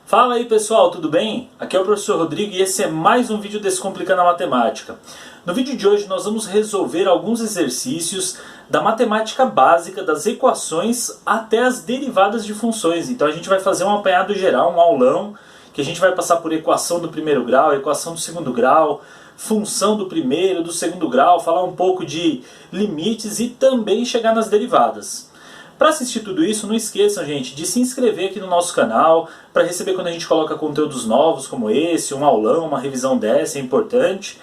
Fala aí pessoal, tudo bem? Aqui é o professor Rodrigo e esse é mais um vídeo Descomplicando a Matemática. No vídeo de hoje nós vamos resolver alguns exercícios da matemática básica, das equações até as derivadas de funções. Então a gente vai fazer um apanhado geral, um aulão, que a gente vai passar por equação do primeiro grau, equação do segundo grau, função do primeiro, do segundo grau, falar um pouco de limites e também chegar nas derivadas. Para assistir tudo isso, não esqueçam, gente, de se inscrever aqui no nosso canal para receber quando a gente coloca conteúdos novos como esse, um aulão, uma revisão dessa, é importante.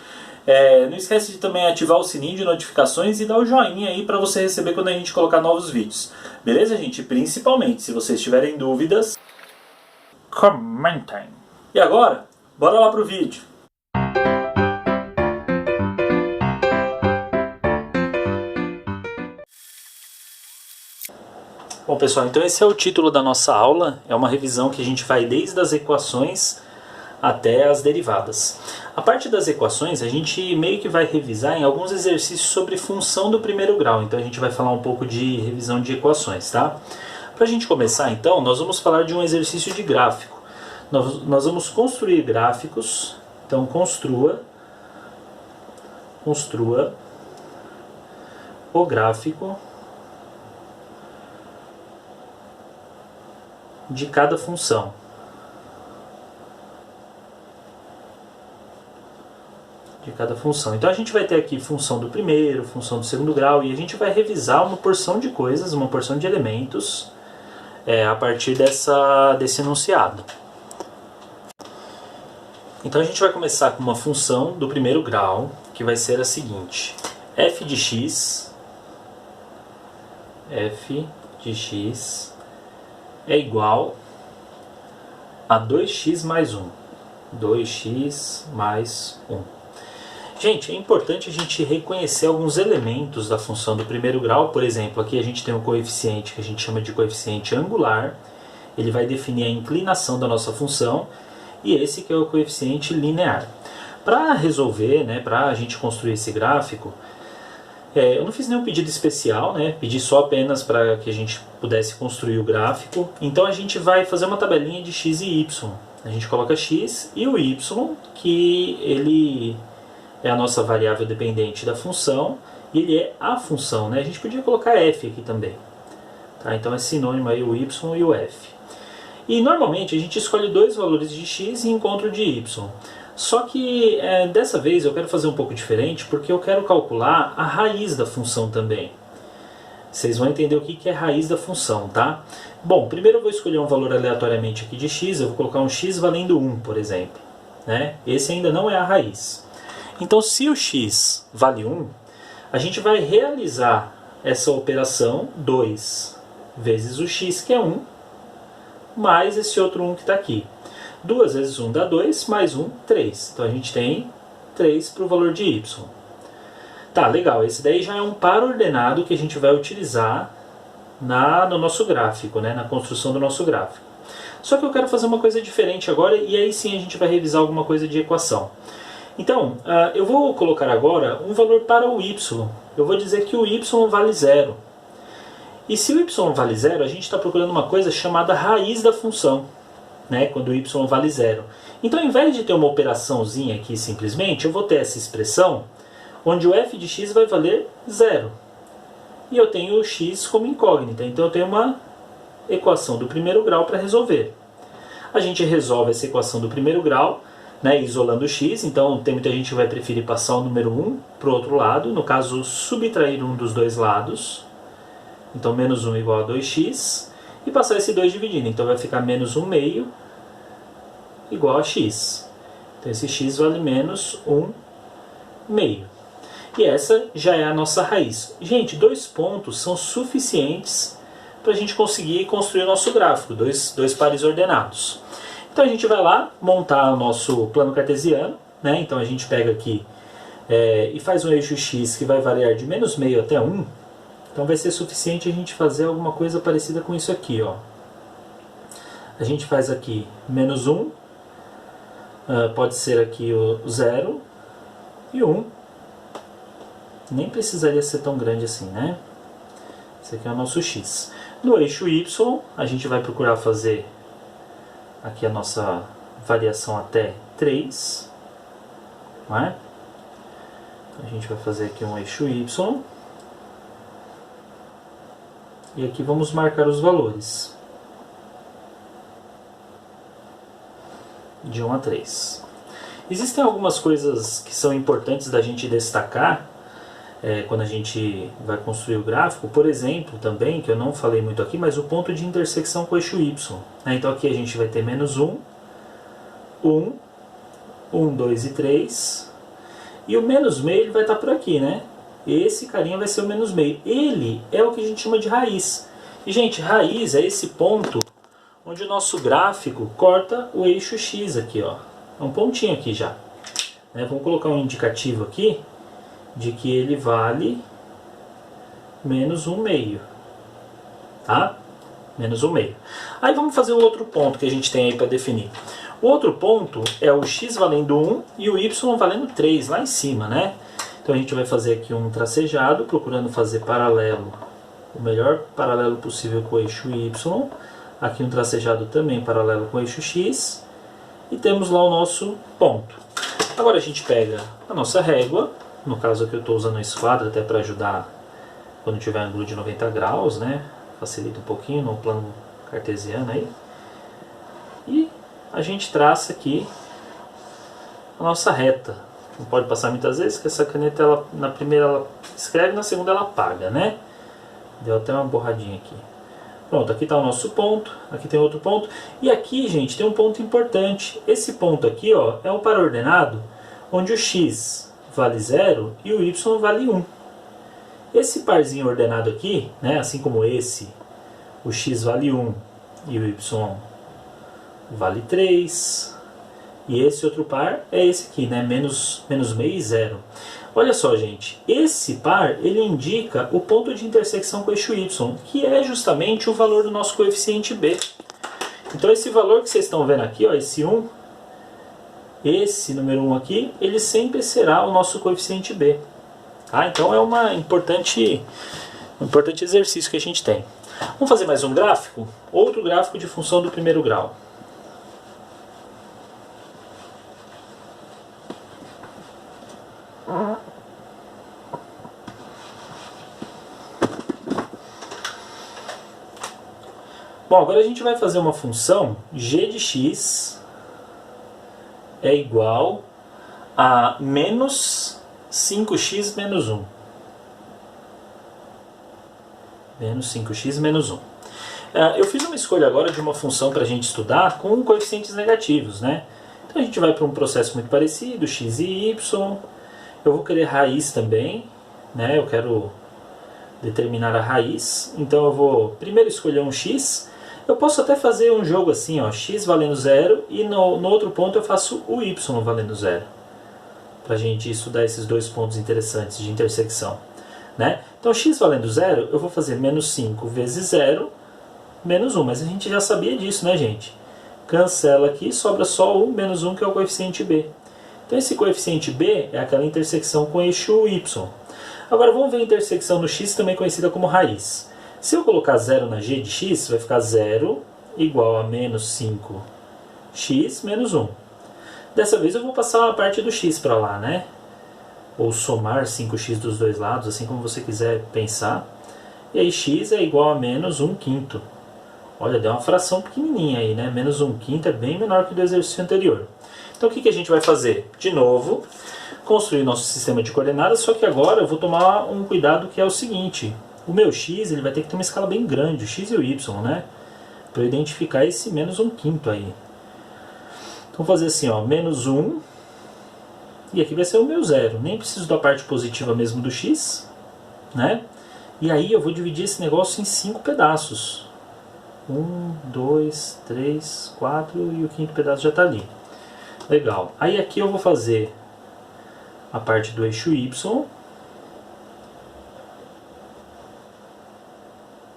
Não esquece de também ativar o sininho de notificações e dar o joinha aí para você receber quando a gente colocar novos vídeos. Beleza, gente? Principalmente, se vocês tiverem dúvidas, comentem. E agora, bora lá pro vídeo. Bom pessoal, então esse é o título da nossa aula, é uma revisão que a gente vai desde as equações até as derivadas. A parte das equações a gente meio que vai revisar em alguns exercícios sobre função do primeiro grau, então a gente vai falar um pouco de revisão de equações, tá? Para a gente começar então, nós vamos falar de um exercício de gráfico. Nós vamos construir gráficos, então construa o gráfico de cada função. Então a gente vai ter aqui função do primeiro, função do segundo grau, e a gente vai revisar uma porção de coisas, uma porção de elementos a partir desse enunciado. Então a gente vai começar com uma função do primeiro grau, que vai ser a seguinte: f de x é igual a 2x mais 1. 2x mais 1. Gente, é importante a gente reconhecer alguns elementos da função do primeiro grau. Por exemplo, aqui a gente tem um coeficiente que a gente chama de coeficiente angular. Ele vai definir a inclinação da nossa função. E esse que é o coeficiente linear. Para resolver, para a gente construir esse gráfico, eu não fiz nenhum pedido especial, pedi só apenas para que a gente pudesse construir o gráfico. Então a gente vai fazer uma tabelinha de x e y. A gente coloca x e o y, que ele é a nossa variável dependente da função, e ele é a função. A gente podia colocar f aqui também. Tá? Então é sinônimo aí o y e o f. E normalmente a gente escolhe dois valores de x e encontra o de y. Só que dessa vez eu quero fazer um pouco diferente, porque eu quero calcular a raiz da função também. Vocês vão entender o que é raiz da função, tá? Bom, primeiro eu vou escolher um valor aleatoriamente aqui de x, eu vou colocar um x valendo 1, por exemplo. Esse ainda não é a raiz. Então se o x vale 1, a gente vai realizar essa operação 2 vezes o x, que é 1, mais esse outro 1 que está aqui. 2 vezes 1 dá 2, mais 1, 3. Então a gente tem 3 para o valor de y. Tá, legal. Esse daí já é um par ordenado que a gente vai utilizar no nosso gráfico, na construção do nosso gráfico. Só que eu quero fazer uma coisa diferente agora, e aí sim a gente vai revisar alguma coisa de equação. Então, eu vou colocar agora um valor para o y. Eu vou dizer que o y vale 0. E se o y vale 0, a gente está procurando uma coisa chamada raiz da função. Quando o y vale 0. Então, ao invés de ter uma operaçãozinha aqui simplesmente, eu vou ter essa expressão onde o f de x vai valer 0. E eu tenho o x como incógnita. Então, eu tenho uma equação do primeiro grau para resolver. A gente resolve essa equação do primeiro grau, isolando o x. Então, tem muita gente que vai preferir passar o número 1 para o outro lado. No caso, subtrair um dos dois lados. Então, menos 1 igual a 2x. E passar esse 2 dividindo. Então vai ficar menos 1 meio igual a x. Então esse x vale menos 1 meio. E essa já é a nossa raiz. Gente, 2 pontos são suficientes para a gente conseguir construir o nosso gráfico. Dois pares ordenados. Então a gente vai lá montar o nosso plano cartesiano. Então a gente pega aqui e faz um eixo x que vai variar de menos meio até 1. Então vai ser suficiente a gente fazer alguma coisa parecida com isso aqui, ó. A gente faz aqui menos 1, pode ser aqui o 0 e 1. Nem precisaria ser tão grande assim, Esse aqui é o nosso x. No eixo y, a gente vai procurar fazer aqui a nossa variação até 3. Não é? Então, a gente vai fazer aqui um eixo Y. E aqui vamos marcar os valores. De 1 a 3. Existem algumas coisas que são importantes da gente destacar quando a gente vai construir o gráfico. Por exemplo, também, que eu não falei muito aqui, mas o ponto de intersecção com o eixo Y. Então aqui a gente vai ter menos 1, 1, 1, 2 e 3. E o menos meio ele vai estar por aqui, né? Esse carinha vai ser o menos meio. Ele é o que a gente chama de raiz. E, gente, raiz é esse ponto onde o nosso gráfico corta o eixo X aqui, ó. É um pontinho aqui já. Vamos colocar um indicativo aqui de que ele vale menos 1 meio. Tá? Menos 1 meio. Aí vamos fazer o outro ponto que a gente tem aí para definir. O outro ponto é o X valendo 1 e o Y valendo 3, lá em cima, né? Então a gente vai fazer aqui um tracejado, procurando fazer paralelo, o melhor paralelo possível com o eixo Y. Aqui um tracejado também paralelo com o eixo X. E temos lá o nosso ponto. Agora a gente pega a nossa régua. No caso aqui eu estou usando a esquadra até para ajudar quando tiver ângulo de 90 graus, né? Facilita um pouquinho no plano cartesiano aí. E a gente traça aqui a nossa reta. Não pode passar muitas vezes, que essa caneta, ela, na primeira ela escreve, na segunda ela apaga, né? Deu até uma borradinha aqui. Pronto, aqui está o nosso ponto, aqui tem outro ponto. E aqui, gente, tem um ponto importante. Esse ponto aqui, ó, é um par ordenado onde o X vale 0 e o Y vale 1. Esse parzinho ordenado aqui, né, assim como esse, o X vale 1 e o Y vale 3. E esse outro par é esse aqui, né, menos meio e 0. Olha só, gente, esse par ele indica o ponto de intersecção com o eixo Y, que é justamente o valor do nosso coeficiente B. Então esse valor que vocês estão vendo aqui, ó, esse 1, esse número 1 aqui, ele sempre será o nosso coeficiente B. Tá? Então é um importante exercício que a gente tem. Vamos fazer mais um gráfico? Outro gráfico de função do primeiro grau. Bom, agora a gente vai fazer uma função g de x é igual a menos 5x menos 1. Menos 5x menos 1. Eu fiz uma escolha agora de uma função para a gente estudar com coeficientes negativos, né? Então a gente vai para um processo muito parecido, x e y. Eu vou querer raiz também, né? Eu quero determinar a raiz. Então eu vou primeiro escolher um x. Eu posso até fazer um jogo assim, ó, x valendo 0 e no outro ponto eu faço o y valendo 0. Para a gente estudar esses dois pontos interessantes de intersecção. Né? Então x valendo 0, eu vou fazer menos 5 vezes 0, menos 1. Mas a gente já sabia disso, né, gente? Cancela aqui, sobra só o menos 1, que é o coeficiente b. Então esse coeficiente b é aquela intersecção com o eixo y. Agora vamos ver a intersecção no x, também conhecida como raiz. Se eu colocar 0 na g de x, vai ficar 0 igual a menos 5x menos 1. Dessa vez eu vou passar a parte do x para lá, né? Ou somar 5x dos dois lados, assim como você quiser pensar. E aí x é igual a menos 1/5. Olha, deu uma fração pequenininha aí, né? Menos 1/5 é bem menor que o do exercício anterior. Então o que a gente vai fazer? De novo, construir nosso sistema de coordenadas, só que agora eu vou tomar um cuidado que é o seguinte. O meu x ele vai ter que ter uma escala bem grande, o x e o y, né? Para eu identificar esse menos 1/5 aí. Então vou fazer assim, ó, menos 1, e aqui vai ser o meu 0. Nem preciso da parte positiva mesmo do x, né? E aí eu vou dividir esse negócio em 5 pedaços. 1, 2, 3, 4 e o 5º pedaço já está ali. Legal. Aí aqui eu vou fazer a parte do eixo y.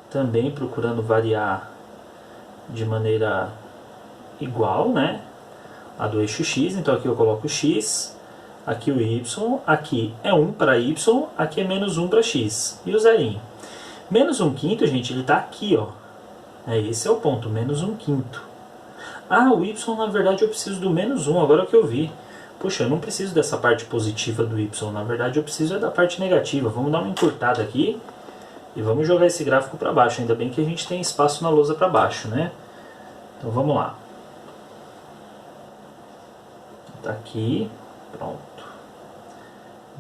Também procurando variar de maneira igual, né? A do eixo x. Então aqui eu coloco x, aqui o y, aqui é 1 para y, aqui é menos 1 para x. E o zerinho. Menos 1/5, gente, ele está aqui, ó. Esse é o ponto, menos 1/5. Ah, o y na verdade eu preciso do menos 1, agora que eu vi. Puxa, eu não preciso dessa parte positiva do y, na verdade eu preciso da parte negativa. Vamos dar uma encurtada aqui e vamos jogar esse gráfico para baixo. Ainda bem que a gente tem espaço na lousa para baixo, né? Então vamos lá. Tá aqui, pronto.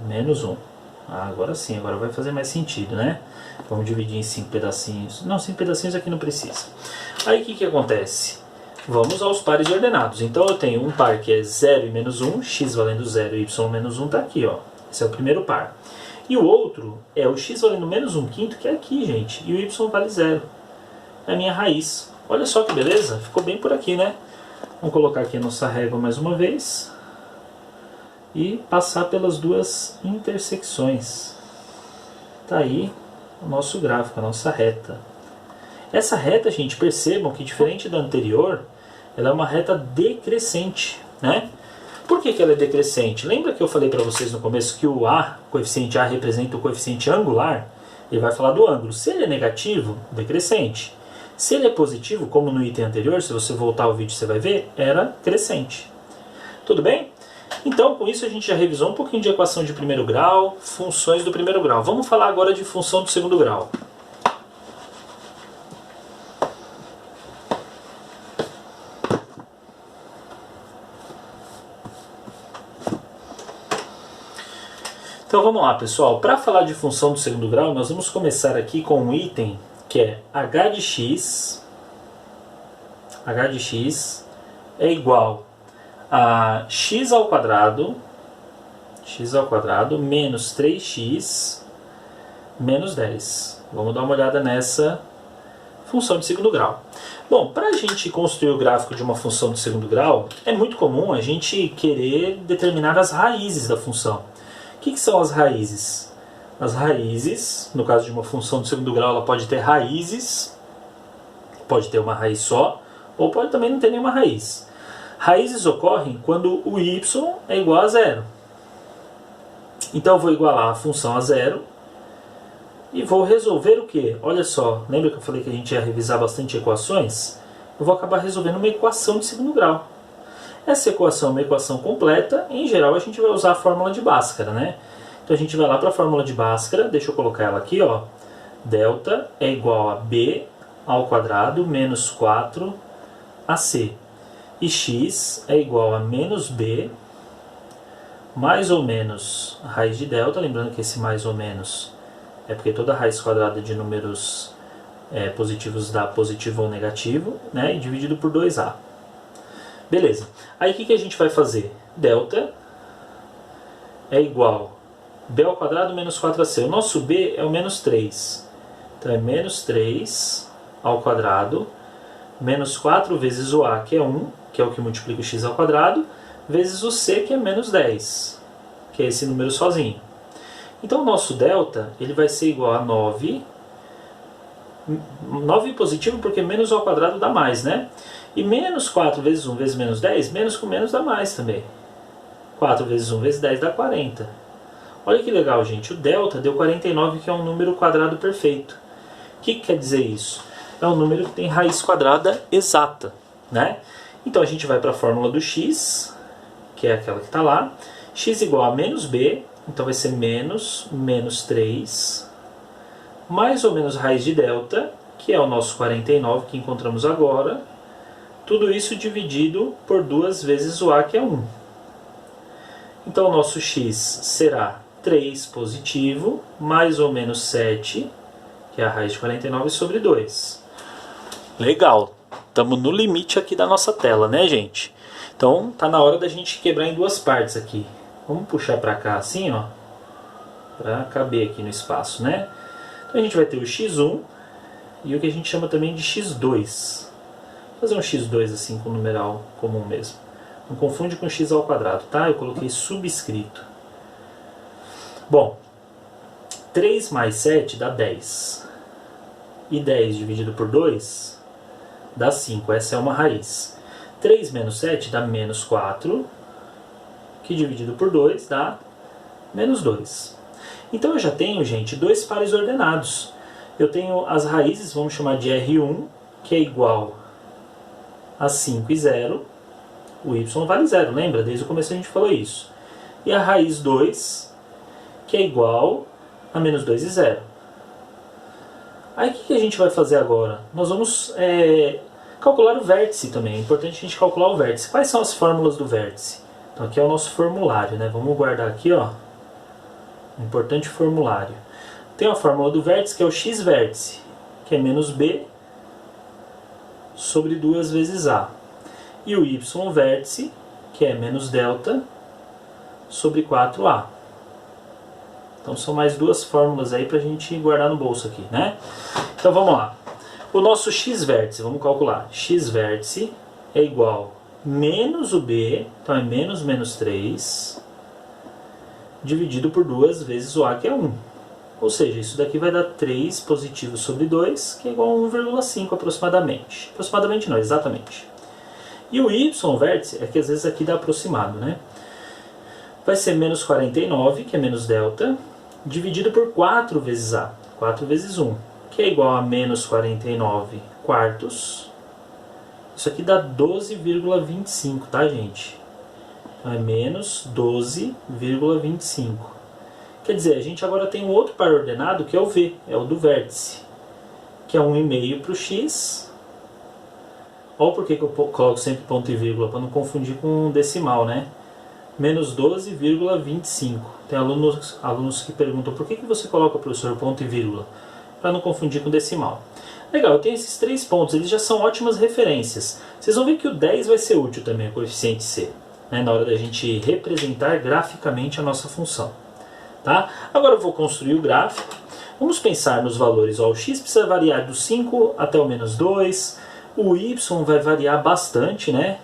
Menos 1. Ah, agora sim, agora vai fazer mais sentido, né? Vamos dividir em 5 pedacinhos. Não, 5 pedacinhos aqui não precisa. Aí o que acontece? Vamos aos pares ordenados. Então eu tenho um par que é 0 e menos 1, x valendo 0 e y menos 1 está aqui, ó. Esse é o primeiro par. E o outro é o x valendo menos 1/5, que é aqui, gente. E o y vale 0. É a minha raiz. Olha só que beleza, ficou bem por aqui, né? Vamos colocar aqui a nossa régua mais uma vez. E passar pelas duas intersecções. Tá aí o nosso gráfico, a nossa reta. Essa reta, gente, percebam que diferente da anterior, ela é uma reta decrescente, né? Por que ela é decrescente? Lembra que eu falei para vocês no começo que o A, o coeficiente A representa o coeficiente angular? Ele vai falar do ângulo. Se ele é negativo, decrescente. Se ele é positivo, como no item anterior, se você voltar ao vídeo você vai ver, era crescente. Tudo bem? Então, com isso a gente já revisou um pouquinho de equação de primeiro grau, funções do primeiro grau. Vamos falar agora de função do segundo grau. Então vamos lá, pessoal. Para falar de função do segundo grau, nós vamos começar aqui com um item que é h de x é igual a x ao quadrado menos 3x menos 10. Vamos dar uma olhada nessa função de segundo grau. Bom, para a gente construir o gráfico de uma função de segundo grau, é muito comum a gente querer determinar as raízes da função. O que são as raízes? As raízes, no caso de uma função de segundo grau, ela pode ter raízes, pode ter uma raiz só, ou pode também não ter nenhuma raiz. Raízes ocorrem quando o y é igual a 0. Então eu vou igualar a função a 0 e vou resolver o quê? Olha só, lembra que eu falei que a gente ia revisar bastante equações? Eu vou acabar resolvendo uma equação de segundo grau. Essa equação é uma equação completa, e em geral a gente vai usar a fórmula de Bhaskara, né? Então a gente vai lá para a fórmula de Bhaskara, deixa eu colocar ela aqui, ó. Delta é igual a b ao quadrado menos 4ac. E x é igual a menos b mais ou menos a raiz de delta, lembrando que esse mais ou menos é porque toda raiz quadrada de números positivos dá positivo ou negativo, né? E dividido por 2a. Beleza. Aí o que a gente vai fazer? Delta é igual a b ao quadrado menos 4ac. O nosso b é o menos 3. Então é menos 3 ao quadrado menos 4 vezes o a, que é 1, que é o que multiplica o x ao quadrado, vezes o c, que é menos 10, que é esse número sozinho. Então o nosso delta ele vai ser igual a 9. 9 positivo porque menos ao quadrado dá mais, né? E menos 4 vezes 1 vezes menos 10, menos com menos dá mais também. 4 vezes 1 vezes 10 dá 40. Olha que legal, gente. O delta deu 49, que é um número quadrado perfeito. O que quer dizer isso? É um número que tem raiz quadrada exata, né? Então a gente vai para a fórmula do x, que é aquela que está lá. X igual a menos b, então vai ser menos 3, mais ou menos raiz de delta, que é o nosso 49 que encontramos agora. Tudo isso dividido por 2 vezes o a, que é 1. Então o nosso x será 3 positivo, mais ou menos 7, que é a raiz de 49, sobre 2. Legal, estamos no limite aqui da nossa tela, né, gente? Então tá na hora da gente quebrar em duas partes aqui. Vamos puxar para cá assim, ó, para caber aqui no espaço, né? Então a gente vai ter o x1 e o que a gente chama também de x2. Vou fazer um x2 assim com numeral comum mesmo. Não confunde com x ao quadrado, tá? Eu coloquei subscrito. Bom, 3 mais 7 dá 10. E 10 dividido por 2 dá 5. Essa é uma raiz. 3 menos 7 dá menos 4, que dividido por 2 dá menos 2. Então eu já tenho, gente, dois pares ordenados. Eu tenho as raízes, vamos chamar de R1, que é igual a 5 e 0, o y vale 0, lembra? Desde o começo a gente falou isso. E a raiz 2, que é igual a menos 2 e 0. Aí o que a gente vai fazer agora? Nós vamos calcular o vértice também. É importante a gente calcular o vértice. Quais são as fórmulas do vértice? Então aqui é o nosso formulário, né? Vamos guardar aqui, ó. Importante formulário. Tem a fórmula do vértice, que é o x vértice, que é menos b sobre 2 vezes a. E o y vértice, que é menos delta sobre 4a. Então são mais duas fórmulas aí pra gente guardar no bolso aqui, né? Então vamos lá. O nosso x vértice, vamos calcular. X vértice é igual a menos o b, então é menos menos 3, dividido por 2 vezes o a, que é 1. Ou seja, isso daqui vai dar 3 positivo sobre 2, que é igual a 1,5 aproximadamente. Aproximadamente não, exatamente. E o y vértice, é que às vezes aqui dá aproximado, né? Vai ser menos 49, que é menos delta, dividido por 4 vezes a, 4 vezes 1, que é igual a menos 49 quartos. Isso aqui dá 12,25, tá, gente? Então é menos 12,25. Quer dizer, a gente agora tem um outro par ordenado, que é o v, é o do vértice, que é 1,5 para o x. Olha por que eu coloco sempre ponto e vírgula, para não confundir com decimal, né? Menos 12,25. Tem alunos que perguntam por que você coloca, professor, ponto e vírgula? Para não confundir com decimal. Legal, eu tenho esses 3 pontos, eles já são ótimas referências. Vocês vão ver que o 10 vai ser útil também, o coeficiente c, né, na hora da gente representar graficamente a nossa função. Tá? Agora eu vou construir o gráfico. Vamos pensar nos valores. Ó, o x precisa variar do 5 até o menos 2. O y vai variar bastante, né?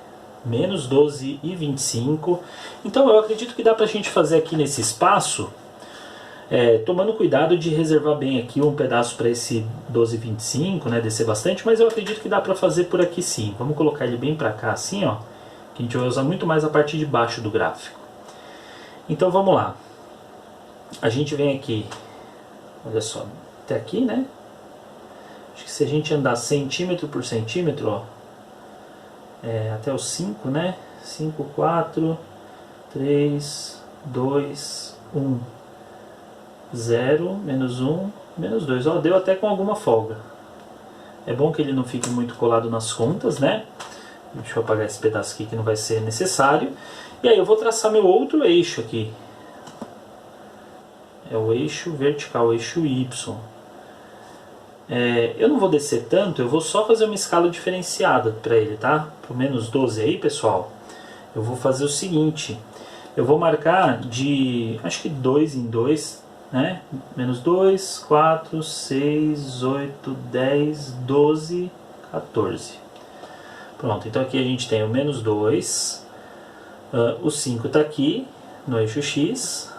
Menos 12,25. Então eu acredito que dá pra gente fazer aqui nesse espaço, tomando cuidado de reservar bem aqui um pedaço para esse 12,25, né? Descer bastante, mas eu acredito que dá pra fazer por aqui sim. Vamos colocar ele bem pra cá assim, ó. Que a gente vai usar muito mais a parte de baixo do gráfico. Então vamos lá. A gente vem aqui, olha só, até aqui, né? Acho que se a gente andar centímetro por centímetro, ó, até o 5, né? 5, 4, 3, 2, 1, 0, menos 1, menos 2. Ó, deu até com alguma folga. É bom que ele não fique muito colado nas contas, né? Deixa eu apagar esse pedaço aqui que não vai ser necessário. E aí eu vou traçar meu outro eixo aqui. É o eixo vertical, o eixo Y. Eu não vou descer tanto, eu vou só fazer uma escala diferenciada para ele, tá? Para o menos 12 aí, pessoal, eu vou fazer o seguinte. Eu vou marcar de, acho que 2 em 2, né? Menos 2, 4, 6, 8, 10, 12, 14. Pronto, então aqui a gente tem o menos 2. O 5 está aqui, no eixo X.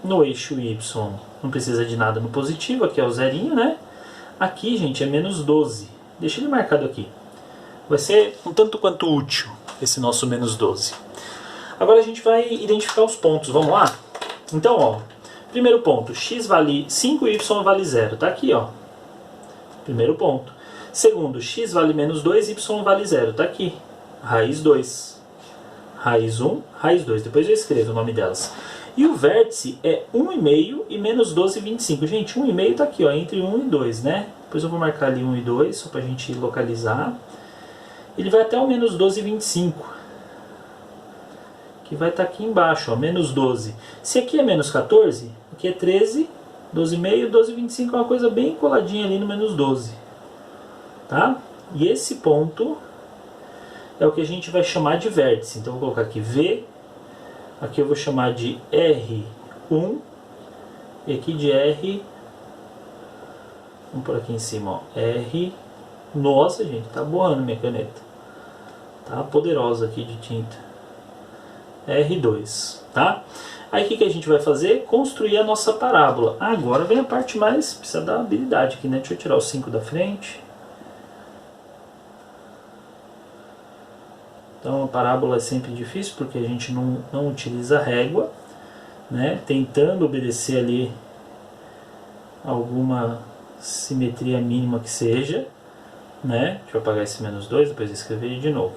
No eixo Y não precisa de nada no positivo, aqui é o zerinho, né? Aqui, gente, é menos 12. Deixa ele marcado aqui. Vai ser um tanto quanto útil esse nosso menos 12. Agora a gente vai identificar os pontos, vamos lá? Então, ó, primeiro ponto, x vale 5 e y vale 0, tá aqui, ó. Primeiro ponto. Segundo, x vale menos 2 e y vale 0, tá aqui. Raiz 2. Raiz 1, raiz 2. Depois eu escrevo o nome delas. E o vértice é 1,5 e menos 12,25. Gente, 1,5 está aqui, ó, entre 1 e 2, né? Depois eu vou marcar ali 1 e 2, só para a gente localizar. Ele vai até o menos 12,25. Que vai estar aqui embaixo, ó, menos 12. Se aqui é menos 14, aqui é 13, 12,5, 12,25 é uma coisa bem coladinha ali no menos 12. Tá? E esse ponto é o que a gente vai chamar de vértice. Então eu vou colocar aqui V. Aqui eu vou chamar de R1 e aqui de R. Vamos por aqui em cima, ó. R. Nossa, gente, tá borrando minha caneta. Tá poderosa aqui de tinta. R2, tá? Aí o que a gente vai fazer? Construir a nossa parábola. Agora vem a parte mais, precisa dar habilidade aqui, né? Deixa eu tirar o 5 da frente. Então a parábola é sempre difícil porque a gente não utiliza régua, né? Tentando obedecer ali alguma simetria mínima que seja, né? Deixa eu apagar esse menos 2, depois escrever ele de novo.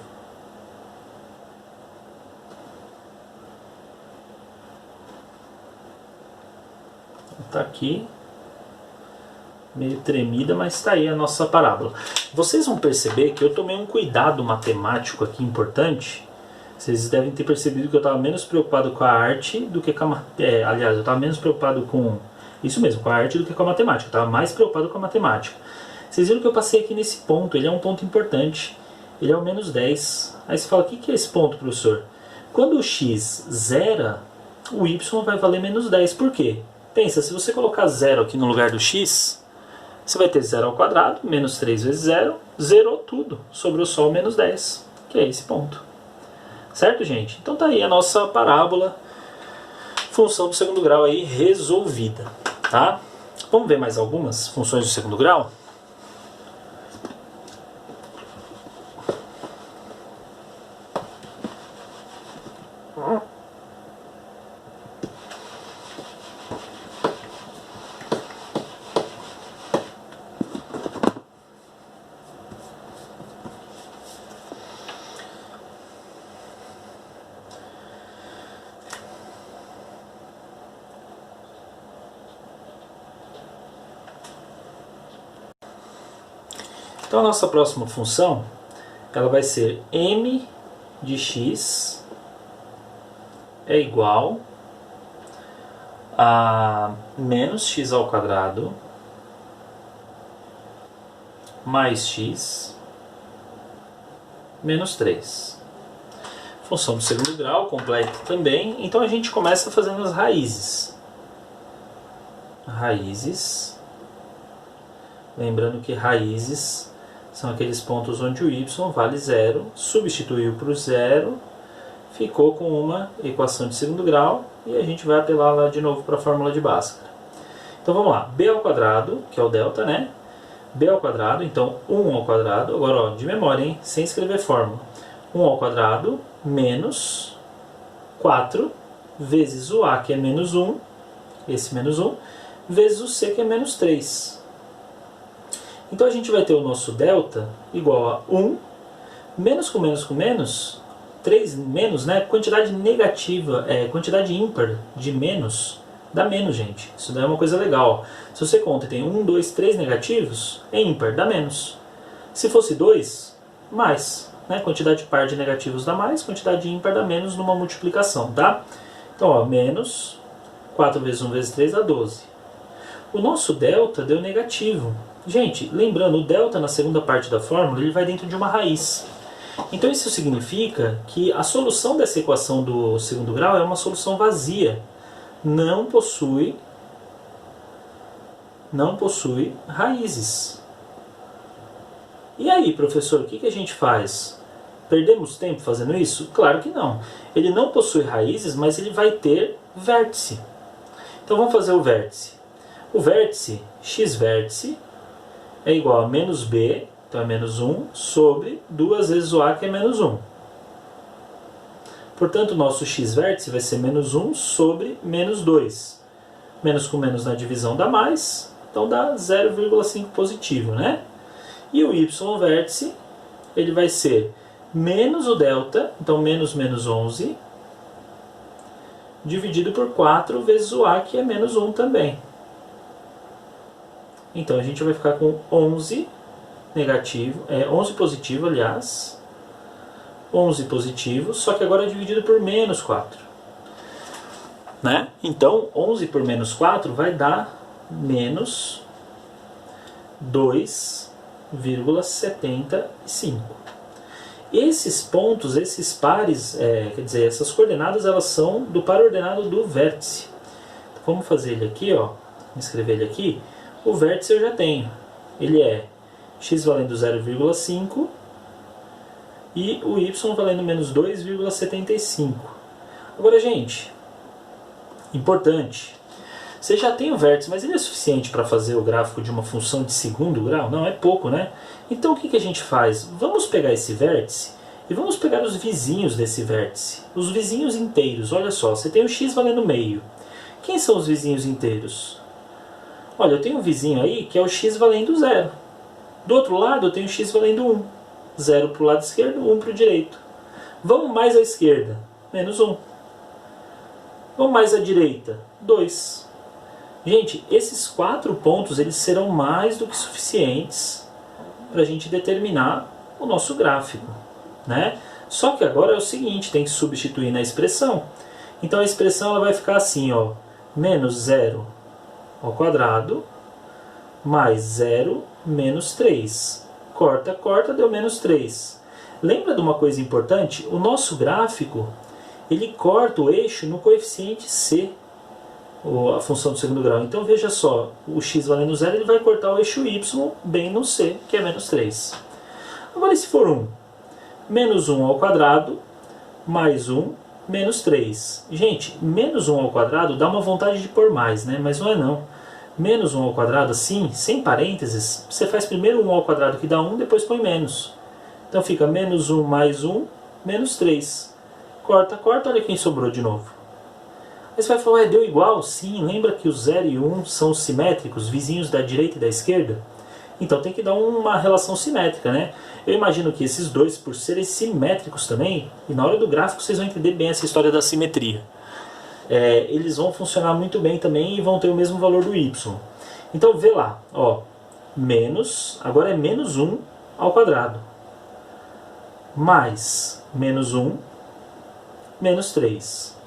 Tá aqui, meio tremida, mas está aí a nossa parábola. Vocês vão perceber que eu tomei um cuidado matemático aqui importante. Vocês devem ter percebido que eu estava menos preocupado com a arte do que com a... aliás, eu estava menos preocupado com... Isso mesmo, com a arte do que com a matemática. Eu estava mais preocupado com a matemática. Vocês viram que eu passei aqui nesse ponto. Ele é um ponto importante. Ele é o menos 10. Aí você fala, o que é esse ponto, professor? Quando o x zera, o y vai valer menos 10. Por quê? Pensa, se você colocar 0 aqui no lugar do x, você vai ter 0 ao quadrado, menos 3 vezes 0, zerou tudo. Sobrou só o menos 10, que é esse ponto. Certo, gente? Então tá aí a nossa parábola, função do segundo grau aí resolvida, tá? Vamos ver mais algumas funções do segundo grau? Então a nossa próxima função, ela vai ser m de x é igual a menos x ao quadrado mais x menos 3. Função do segundo grau, completa também. Então a gente começa fazendo as raízes. Raízes. Lembrando que raízes são aqueles pontos onde o y vale 0, substituiu por 0, ficou com uma equação de segundo grau e a gente vai apelar lá de novo para a fórmula de Bhaskara. Então vamos lá, b ao quadrado, que é o delta, né? b ao quadrado, então 1 ao quadrado, agora ó, de memória, hein? Sem escrever fórmula. 1 ao quadrado menos 4 vezes o a, que é menos 1, esse menos 1, vezes o c, que é menos 3. Então a gente vai ter o nosso delta igual a 1, menos com menos com menos, 3 menos, né? Quantidade negativa, quantidade ímpar de menos, dá menos, gente. Isso daí é uma coisa legal. Se você conta e tem 1, 2, 3 negativos, é ímpar, dá menos. Se fosse 2, mais. Né? Quantidade par de negativos dá mais, quantidade ímpar dá menos numa multiplicação, tá? Então, ó, menos 4 vezes 1 vezes 3 dá 12. O nosso delta deu negativo. Gente, lembrando, o delta na segunda parte da fórmula ele vai dentro de uma raiz. Então isso significa que a solução dessa equação do segundo grau é uma solução vazia. Não possui raízes. E aí, professor, o que a gente faz? Perdemos tempo fazendo isso? Claro que não. Ele não possui raízes, mas ele vai ter vértice. Então vamos fazer o vértice. O vértice, x vértice, é igual a menos b, então é menos 1, sobre 2 vezes o a, que é menos 1. Portanto, o nosso x vértice vai ser menos 1 sobre menos 2. Menos com menos na divisão dá mais, então dá 0,5 positivo, né? E o y vértice, ele vai ser menos o delta, então menos menos 11, dividido por 4 vezes o a, que é menos 1 também. Então a gente vai ficar com 11 negativo, 11 positivo, aliás, 11 positivo, só que agora é dividido por menos 4. Né? Então 11 por menos 4 vai dar menos 2,75. Esses pontos, esses pares, quer dizer, essas coordenadas, elas são do par ordenado do vértice. Então, vamos fazer ele aqui, ó, escrever ele aqui. O vértice eu já tenho, ele é x valendo 0,5 e o y valendo menos 2,75. Agora, gente, importante, você já tem o vértice, mas ele é suficiente para fazer o gráfico de uma função de segundo grau? Não, é pouco, né? Então o que a gente faz? Vamos pegar esse vértice e vamos pegar os vizinhos desse vértice, os vizinhos inteiros. Olha só, você tem o x valendo meio. Quem são os vizinhos inteiros? Olha, eu tenho um vizinho aí que é o x valendo 0. Do outro lado eu tenho x valendo 1. 0 para o lado esquerdo, 1 para o direito. Vamos mais à esquerda, menos 1. Vamos mais à direita, 2. Gente, esses 4 pontos eles serão mais do que suficientes para a gente determinar o nosso gráfico, né? Só que agora é o seguinte, tem que substituir na expressão. Então a expressão ela vai ficar assim, ó, menos 0 ao quadrado mais 0 menos 3. Corta, corta, deu menos 3. Lembra de uma coisa importante? O nosso gráfico, ele corta o eixo no coeficiente c, a função do segundo grau. Então veja só, o x valendo 0, ele vai cortar o eixo y bem no c, que é menos 3. Agora se for 1, menos 1 ao quadrado, mais 1, menos 3. Gente, menos 1 ao quadrado dá uma vontade de pôr mais, né? Mas não é não. Menos 1 ao quadrado assim, sem parênteses, você faz primeiro 1 ao quadrado que dá 1, depois põe menos. Então fica menos 1 mais 1, menos 3. Corta, corta, olha quem sobrou de novo. Aí você vai falar, deu igual? Sim, lembra que o 0 e o 1 são simétricos, vizinhos da direita e da esquerda? Então tem que dar uma relação simétrica, né? Eu imagino que esses dois, por serem simétricos também, e na hora do gráfico vocês vão entender bem essa história da simetria. Eles vão funcionar muito bem também e vão ter o mesmo valor do y. Então vê lá, ó, menos, agora é menos 1 ao quadrado, mais menos 1, menos 3.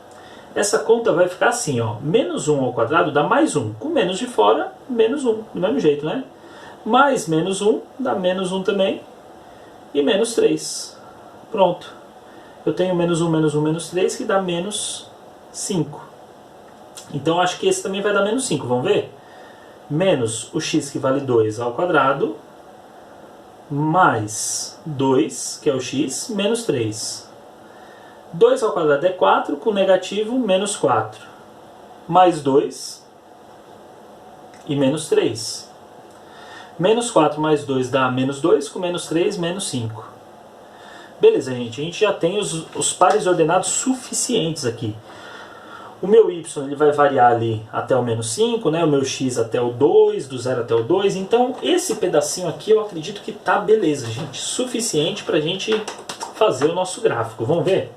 Essa conta vai ficar assim, ó, menos 1 ao quadrado dá mais 1, com menos de fora, menos 1, do mesmo jeito, né? Mais menos 1 dá menos 1 também, e menos 3. Pronto. Eu tenho menos 1, menos 1, menos 3, que dá menos 5. Então acho que esse também vai dar menos 5, vamos ver? Menos o x que vale 2 ao quadrado, mais 2, que é o x, menos 3. 2 ao quadrado é 4, com negativo, menos 4. Mais 2 e menos 3. Menos 4 mais 2 dá menos 2, com menos 3, menos 5. Beleza, gente, a gente já tem os pares ordenados suficientes aqui. O meu y ele vai variar ali até o menos 5, né? O meu x até o 2, do 0 até o 2. Então esse pedacinho aqui eu acredito que tá beleza, gente. Suficiente para a gente fazer o nosso gráfico. Vamos ver?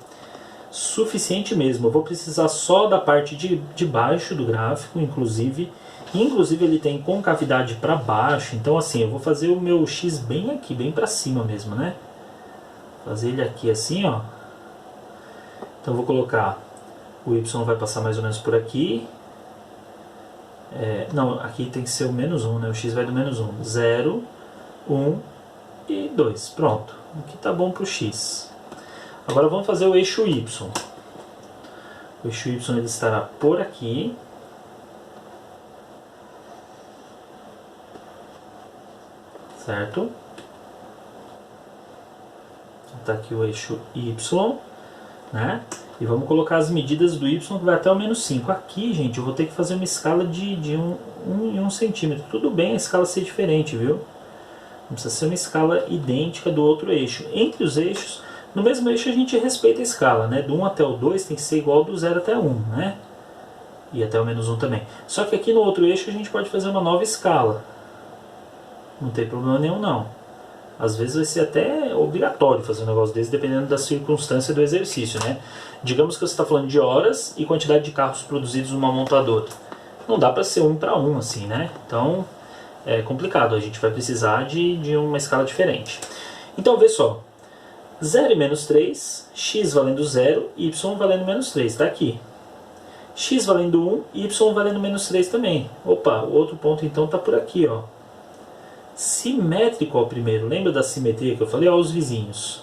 Suficiente mesmo. Eu vou precisar só da parte de baixo do gráfico, inclusive. Inclusive ele tem concavidade para baixo. Então assim, eu vou fazer o meu x bem aqui, bem para cima mesmo, né? Fazer ele aqui assim, ó. Então eu vou colocar... O y vai passar mais ou menos por aqui. Não, aqui tem que ser o menos 1, né? O x vai do menos 1. 0, 1 e 2. Pronto. Aqui tá bom para o x. Agora vamos fazer o eixo y. O eixo y ele estará por aqui. Certo? Está aqui o eixo y, né? E vamos colocar as medidas do y que vai até o menos 5. Aqui, gente, eu vou ter que fazer uma escala de 1 em 1 centímetro. Tudo bem a escala ser diferente, viu? Não precisa ser uma escala idêntica do outro eixo. Entre os eixos, no mesmo eixo a gente respeita a escala, né? Do 1 até o 2 tem que ser igual do 0 até 1, né? E até o menos 1 também. Só que aqui no outro eixo a gente pode fazer uma nova escala. Não tem problema nenhum, não. Às vezes vai ser até obrigatório fazer um negócio desse, dependendo da circunstância do exercício, né? Digamos que você está falando de horas e quantidade de carros produzidos numa montadora. Não dá para ser 1 para 1 assim, né? Então é complicado, a gente vai precisar de uma escala diferente. Então vê só, 0 e menos 3, x valendo 0, y valendo menos 3, está aqui. X valendo 1, y valendo menos 3 também. Opa, o outro ponto então está por aqui, ó. Simétrico ao primeiro, lembra da simetria que eu falei? Ó, os vizinhos.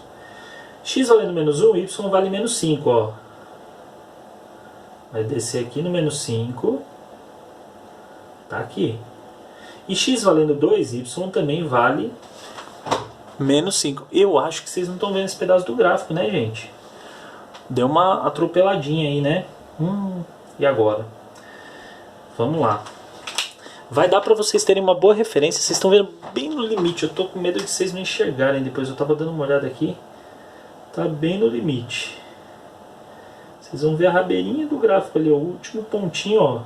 X valendo menos 1, y vale menos 5, ó. Vai descer aqui no menos 5. Tá aqui. E x valendo 2, y também vale menos 5. Eu acho que vocês não estão vendo esse pedaço do gráfico, né, gente? Deu uma atropeladinha aí, né? E agora? Vamos lá. Vai dar para vocês terem uma boa referência. Vocês estão vendo bem no limite. Eu tô com medo de vocês não enxergarem depois. Eu tava dando uma olhada aqui. Tá bem no limite. Vocês vão ver a rabeirinha do gráfico ali, ó, o último pontinho, ó.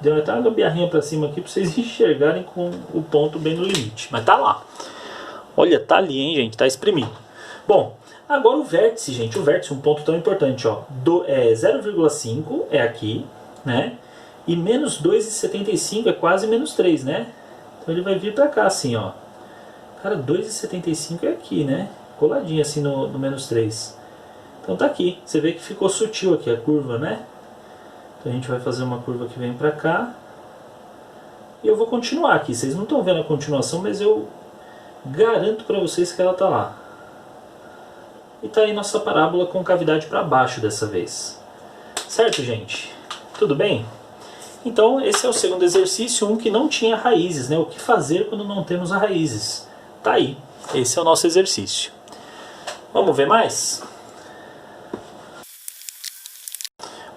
Deu até uma gambiarrinha para cima aqui para vocês enxergarem com o ponto bem no limite. Mas tá lá. Olha, tá ali, hein, gente? Tá espremido. Bom, agora o vértice, gente. O vértice, um ponto tão importante, ó. 0,5 é aqui, né? E menos 2,75 é quase menos 3, né? Então ele vai vir pra cá, assim, ó. Cara, 2,75 é aqui, né? Coladinho, assim, no menos 3. Então tá aqui. Você vê que ficou sutil aqui a curva, né? Então a gente vai fazer uma curva que vem pra cá. E eu vou continuar aqui. Vocês não estão vendo a continuação, mas eu garanto pra vocês que ela tá lá. E tá aí nossa parábola com cavidade para baixo dessa vez. Certo, gente? Tudo bem? Então esse é o segundo exercício, um que não tinha raízes, né? O que fazer quando não temos raízes? Tá aí. Esse é o nosso exercício. Vamos ver mais?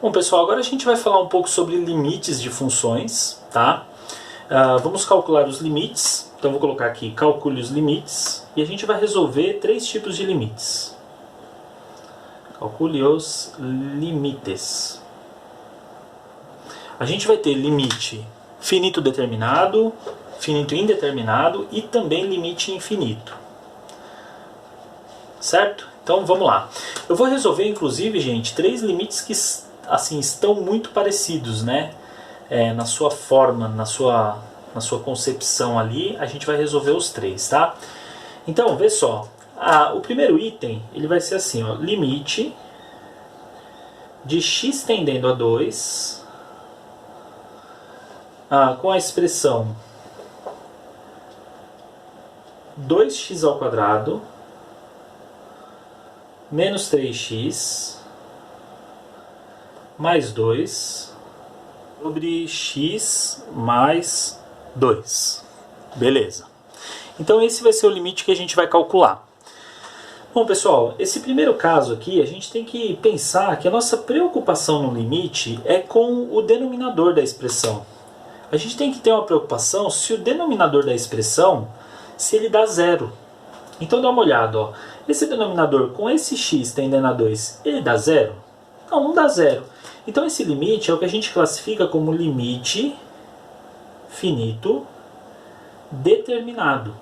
Bom, pessoal, agora a gente vai falar um pouco sobre limites de funções, tá? Vamos calcular os limites. Então vou colocar aqui, calcule os limites. E a gente vai resolver 3 tipos de limites. Calcule os limites. A gente vai ter limite finito determinado, finito indeterminado e também limite infinito. Certo? Então vamos lá. Eu vou resolver, inclusive, gente, 3 limites que assim, estão muito parecidos, né? Na sua forma, na sua concepção ali, a gente vai resolver os 3, tá? Então, vê só. O primeiro item, ele vai ser assim, ó, limite de x tendendo a 2 com a expressão 2x ao quadrado menos 3x mais 2 sobre x mais 2. Beleza. Então esse vai ser o limite que a gente vai calcular. Bom, pessoal, esse primeiro caso aqui, a gente tem que pensar que a nossa preocupação no limite é com o denominador da expressão. A gente tem que ter uma preocupação se o denominador da expressão, se ele dá zero. Então dá uma olhada, ó. Esse denominador com esse x tendendo a 2, ele dá zero? Não, não dá zero. Então esse limite é o que a gente classifica como limite finito determinado.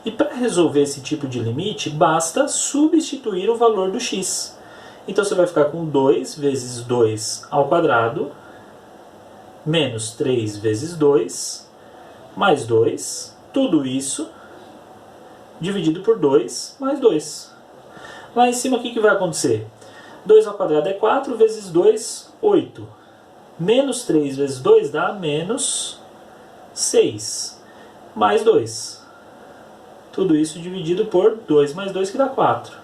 E para resolver esse tipo de limite, basta substituir o valor do x. Então você vai ficar com 2 vezes 2 ao quadrado, menos 3 vezes 2, mais 2, tudo isso dividido por 2, mais 2. Lá em cima o que vai acontecer? 2 ao quadrado é 4, vezes 2, 8. Menos 3 vezes 2 dá menos 6, mais 2. Tudo isso dividido por 2 mais 2, que dá 4.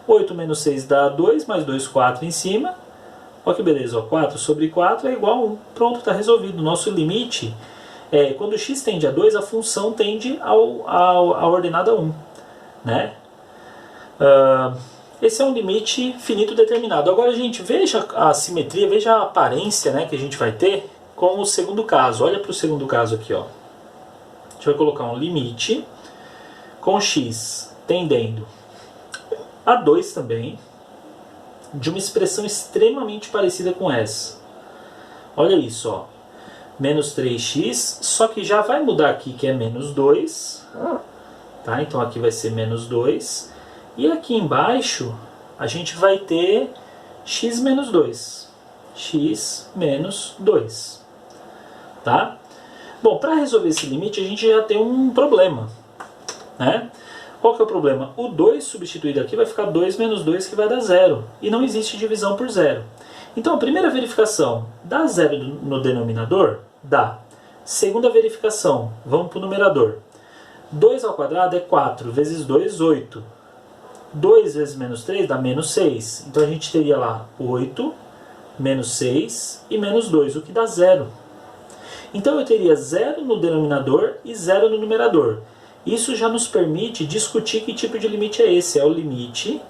8 menos 6 dá 2, mais 2, 4 em cima. Olha que beleza, ó, 4 sobre 4 é igual a 1. Pronto, está resolvido. Nosso limite, quando x tende a 2, a função tende à ordenada 1. Né? Esse é um limite finito determinado. Agora, gente, veja a simetria, veja a aparência, né, que a gente vai ter com o segundo caso. Olha para o segundo caso aqui. Ó. A gente vai colocar um limite com x tendendo a 2 também, de uma expressão extremamente parecida com essa. Olha isso, ó. Menos 3x, só que já vai mudar aqui, que é menos 2. Tá? Então aqui vai ser menos 2. E aqui embaixo, a gente vai ter x menos 2. X menos 2. Tá? Bom, para resolver esse limite, a gente já tem um problema. Né? Qual que é o problema? O 2 substituído aqui vai ficar 2 menos 2, que vai dar 0. E não existe divisão por 0. Então, a primeira verificação, dá 0 no denominador? Dá. Segunda verificação, vamos para o numerador. 2 ao quadrado é 4, vezes 2, 8. 2 vezes menos 3 dá menos 6. Então, a gente teria lá 8, menos 6 e menos 2, o que dá 0. Então, eu teria 0 no denominador e 0 no numerador. Isso já nos permite discutir que tipo de limite é esse. É o limite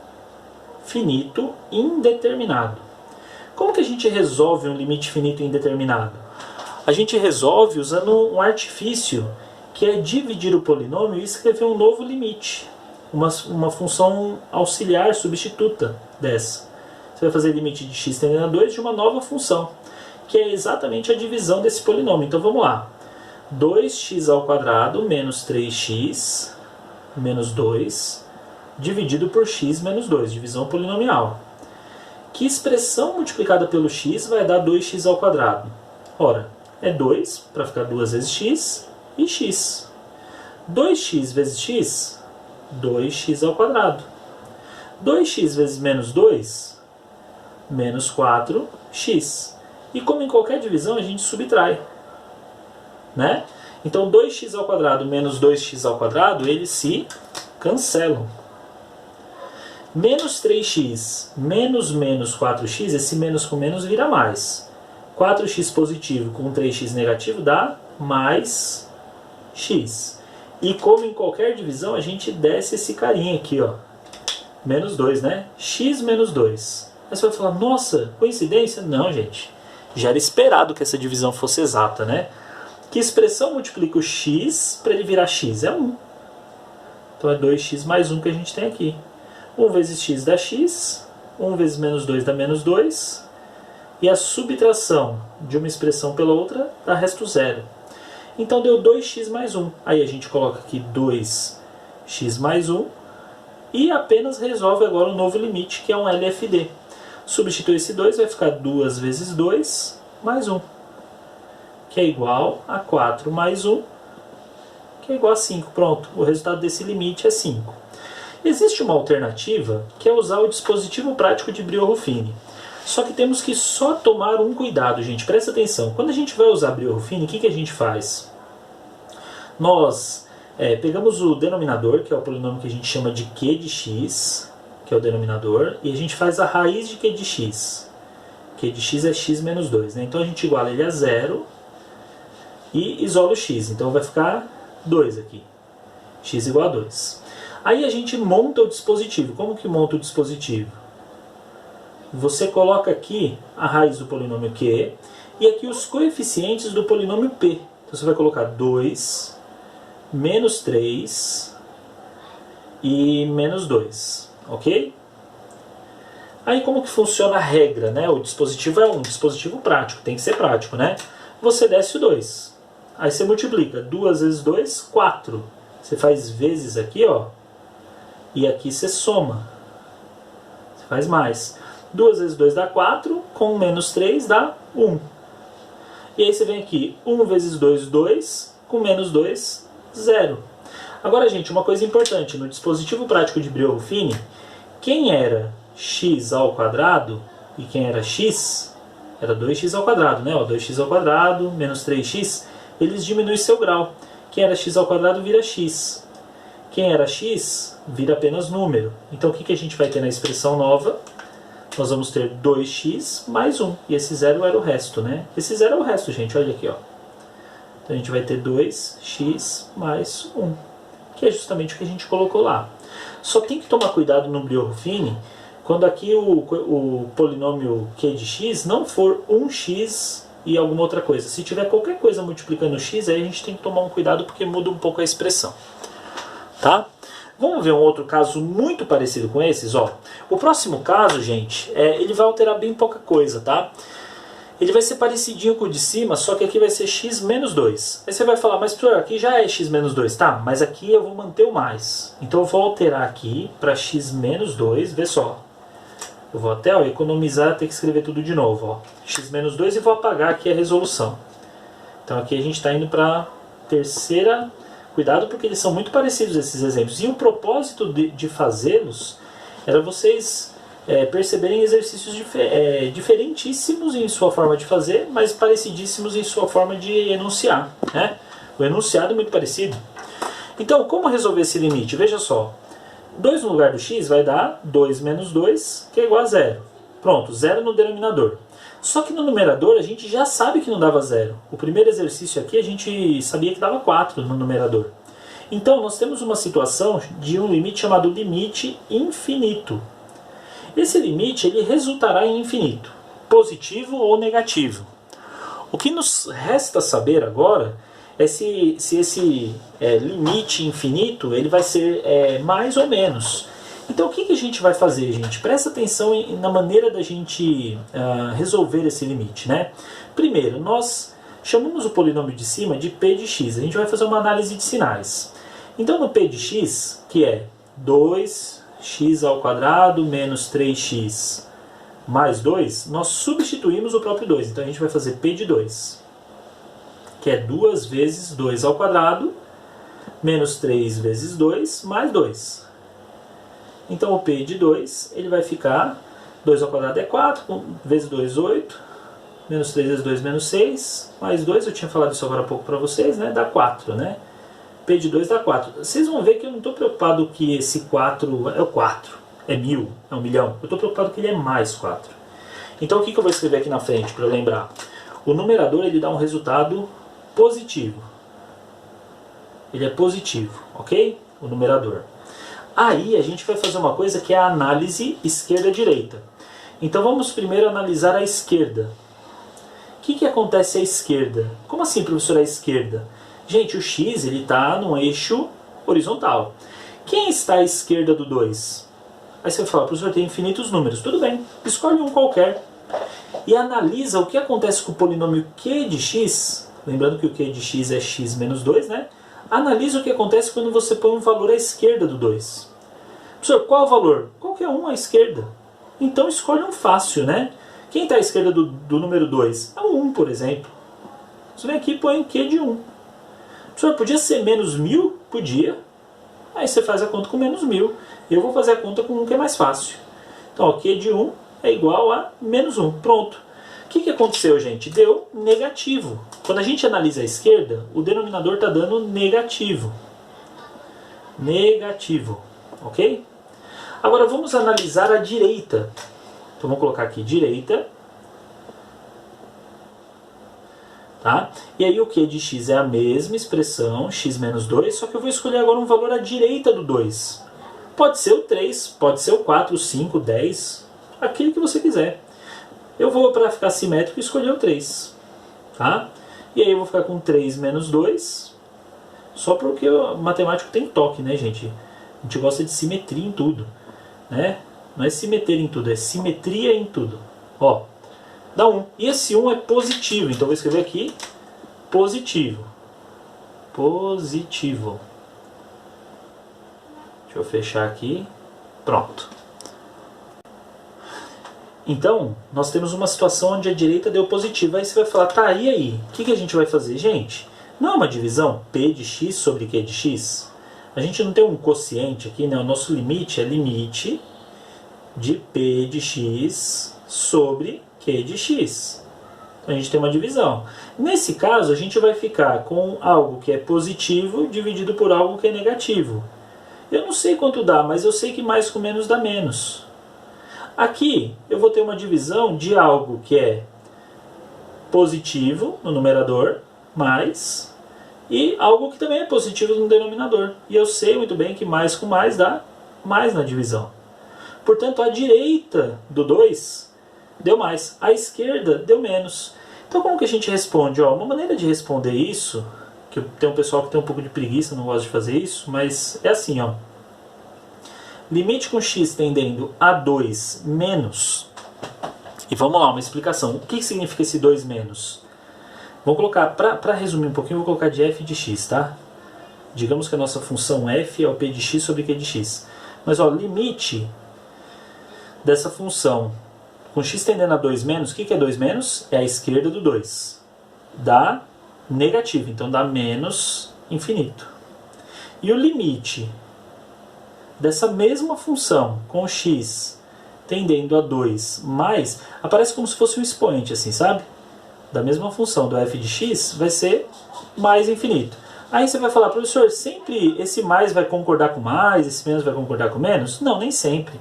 finito indeterminado. Como que a gente resolve um limite finito indeterminado? A gente resolve usando um artifício, que é dividir o polinômio e escrever um novo limite. Uma função auxiliar substituta dessa. Você vai fazer limite de x tendendo a 2 de uma nova função, que é exatamente a divisão desse polinômio. Então vamos lá. 2x ao quadrado menos 3x menos 2 dividido por x menos 2, divisão polinomial. Que expressão multiplicada pelo x vai dar 2x ao quadrado? Ora, é 2, para ficar 2 vezes x, e x. 2x vezes x, 2x ao quadrado. 2x vezes menos 2, menos 4x. E como em qualquer divisão, a gente subtrai, né? Então 2x ao quadrado menos 2x ao quadrado, eles se cancelam. Menos 3x menos menos 4x, esse menos com menos vira mais. 4x positivo com 3x negativo dá mais x. E como em qualquer divisão, a gente desce esse carinha aqui, ó. Menos 2, né? X menos 2. Aí você vai falar, nossa, coincidência? Não, gente. Já era esperado que essa divisão fosse exata, né? Que expressão multiplica o x para ele virar x? É 1. Então é 2x mais 1 que a gente tem aqui. 1 vezes x dá x, 1 vezes menos 2 dá menos 2, e a subtração de uma expressão pela outra dá resto zero. Então deu 2x mais 1. Aí a gente coloca aqui 2x mais 1 e apenas resolve agora o novo limite, que é um LFD. Substitui esse 2, vai ficar 2 vezes 2 mais 1, que é igual a 4 mais 1, que é igual a 5. Pronto, o resultado desse limite é 5. Existe uma alternativa, que é usar o dispositivo prático de Brio-Ruffini. Só que temos que só tomar um cuidado, gente. Presta atenção. Quando a gente vai usar Brio-Ruffini, o que a gente faz? Nós pegamos o denominador, que é o polinômio que a gente chama de q de x, que é o denominador, e a gente faz a raiz de q de x. q de x é x menos 2, né? Então a gente iguala ele a 0 e isola o x. Então vai ficar 2 aqui. X igual a 2. Aí a gente monta o dispositivo. Como que monta o dispositivo? Você coloca aqui a raiz do polinômio q e aqui os coeficientes do polinômio p. Então você vai colocar 2, menos 3 e menos 2. Ok? Aí como que funciona a regra, né? O dispositivo é um dispositivo prático, tem que ser prático, né? Você desce o 2. Aí você multiplica. 2 vezes 2, 4. Você faz vezes aqui, ó. E aqui você soma. Você faz mais. 2 vezes 2 dá 4, com menos 3 dá 1. E aí você vem aqui, 1 vezes 2, 2, com menos 2, 0. Agora, gente, uma coisa importante. No dispositivo prático de Brio-Ruffini, quem era x ao quadrado e quem era x, era 2x ao quadrado, né? Ó, 2x ao quadrado, menos 3x, eles diminuem seu grau. Quem era x ao quadrado vira x. Quem era x vira apenas número. Então o que a gente vai ter na expressão nova? Nós vamos ter 2x mais 1. E esse zero era o resto, né? Esse zero é o resto, gente. Olha aqui, ó. Então a gente vai ter 2x mais 1. Que é justamente o que a gente colocou lá. Só tem que tomar cuidado no Brio-Ruffini quando aqui o polinômio q de x não for 1x e alguma outra coisa. Se tiver qualquer coisa multiplicando x, aí a gente tem que tomar um cuidado porque muda um pouco a expressão. Tá? Vamos ver um outro caso muito parecido com esses, ó. O próximo caso, gente, ele vai alterar bem pouca coisa, tá? Ele vai ser parecidinho com o de cima, só que aqui vai ser x menos 2. Aí você vai falar, mas professor, aqui já é x menos 2, tá? Mas aqui eu vou manter o mais. Então eu vou alterar aqui para x menos 2, vê só. Eu vou até economizar, ter que escrever tudo de novo, ó. X menos 2 e vou apagar aqui a resolução. Então aqui a gente está indo para a terceira. Cuidado porque eles são muito parecidos esses exemplos. E o propósito de fazê-los era vocês perceberem exercícios diferentíssimos em sua forma de fazer, mas parecidíssimos em sua forma de enunciar, né? O enunciado é muito parecido. Então, como resolver esse limite? Veja só. 2 no lugar do x vai dar 2 menos 2, que é igual a 0. Pronto, 0 no denominador. Só que no numerador a gente já sabe que não dava 0. O primeiro exercício aqui a gente sabia que dava 4 no numerador. Então nós temos uma situação de um limite chamado limite infinito. Esse limite ele resultará em infinito, positivo ou negativo. O que nos resta saber agora é se esse limite infinito ele vai ser mais ou menos. Então o que a gente vai fazer, gente? Presta atenção na maneira da gente resolver esse limite, né? Primeiro, nós chamamos o polinômio de cima de p de x. A gente vai fazer uma análise de sinais. Então no p de x, que é 2x ao quadrado menos 3x mais 2, nós substituímos o próprio 2. Então a gente vai fazer p de 2, que é 2 vezes 2 ao quadrado menos 3 vezes 2 mais 2. Então o p de 2 ele vai ficar 2 ao quadrado é 4, vezes 2, 8, menos 3 vezes 2, menos 6, mais 2, eu tinha falado isso agora há pouco para vocês, né? Dá 4, né? P de 2 dá 4. Vocês vão ver que eu não estou preocupado que esse 4 é o 4, é 1000, é 1 milhão. Eu estou preocupado que ele é mais 4. Então o que eu vou escrever aqui na frente para eu lembrar? O numerador ele dá um resultado positivo. Ele é positivo, ok? O numerador. Aí a gente vai fazer uma coisa que é a análise esquerda-direita. Então vamos primeiro analisar a esquerda. O que acontece à esquerda? Como assim, professor, à esquerda? Gente, o x está num eixo horizontal. Quem está à esquerda do 2? Aí você vai falar, professor, tem infinitos números. Tudo bem, escolhe um qualquer. E analisa o que acontece com o polinômio q de x. Lembrando que o q de x é x menos 2, né? Analisa o que acontece quando você põe um valor à esquerda do 2. Professor, qual o valor? Qualquer um à esquerda. Então escolhe um fácil, né? Quem está à esquerda do número 2? É o 1, por exemplo. Você vem aqui e põe q de 1. Professor, podia ser menos 1000? Podia. Aí você faz a conta com menos 1000. Eu vou fazer a conta com um que é mais fácil. Então, ó, q de 1 é igual a menos 1. Pronto. O que aconteceu, gente? Deu negativo. Quando a gente analisa a esquerda, o denominador está dando negativo. Negativo. Ok? Agora vamos analisar a direita. Então vamos colocar aqui direita. Tá? E aí o q de x é a mesma expressão, x menos 2, só que eu vou escolher agora um valor à direita do 2. Pode ser o 3, pode ser o 4, o 5, o 10, aquele que você quiser. Eu vou, para ficar simétrico, escolher o 3. Tá? E aí eu vou ficar com 3 menos 2, só porque o matemático tem toque, né, gente? A gente gosta de simetria em tudo. Né? Não é se meter em tudo, é simetria em tudo. Ó, dá 1. E esse 1 é positivo, então eu vou escrever aqui positivo. Positivo. Deixa eu fechar aqui. Pronto. Então, nós temos uma situação onde a direita deu positivo. Aí você vai falar, tá, e aí? O que a gente vai fazer? Gente, não é uma divisão P de x sobre Q de x? A gente não tem um quociente aqui, né? O nosso limite é limite de P de x sobre Q de x. Então a gente tem uma divisão. Nesse caso, a gente vai ficar com algo que é positivo dividido por algo que é negativo. Eu não sei quanto dá, mas eu sei que mais com menos dá menos. Aqui eu vou ter uma divisão de algo que é positivo no numerador, mais, e algo que também é positivo no denominador. E eu sei muito bem que mais com mais dá mais na divisão. Portanto, a direita do 2 deu mais, a esquerda deu menos. Então como que a gente responde? Ó, uma maneira de responder isso, que tem um pessoal que tem um pouco de preguiça, não gosta de fazer isso, mas é assim, ó. Limite com x tendendo a 2 menos. E vamos lá, uma explicação. O que significa esse 2 menos? Vou colocar, para resumir um pouquinho, vou colocar de f de x, tá? Digamos que a nossa função f é o p de x sobre q de x. Mas, ó, limite dessa função com x tendendo a 2 menos, o que é 2 menos? É a esquerda do 2. Dá negativo, então dá menos infinito. E o limite dessa mesma função com x tendendo a 2 mais, aparece como se fosse um expoente, assim, sabe? Da mesma função do f de x vai ser mais infinito. Aí você vai falar, professor, sempre esse mais vai concordar com mais, esse menos vai concordar com menos? Não, nem sempre.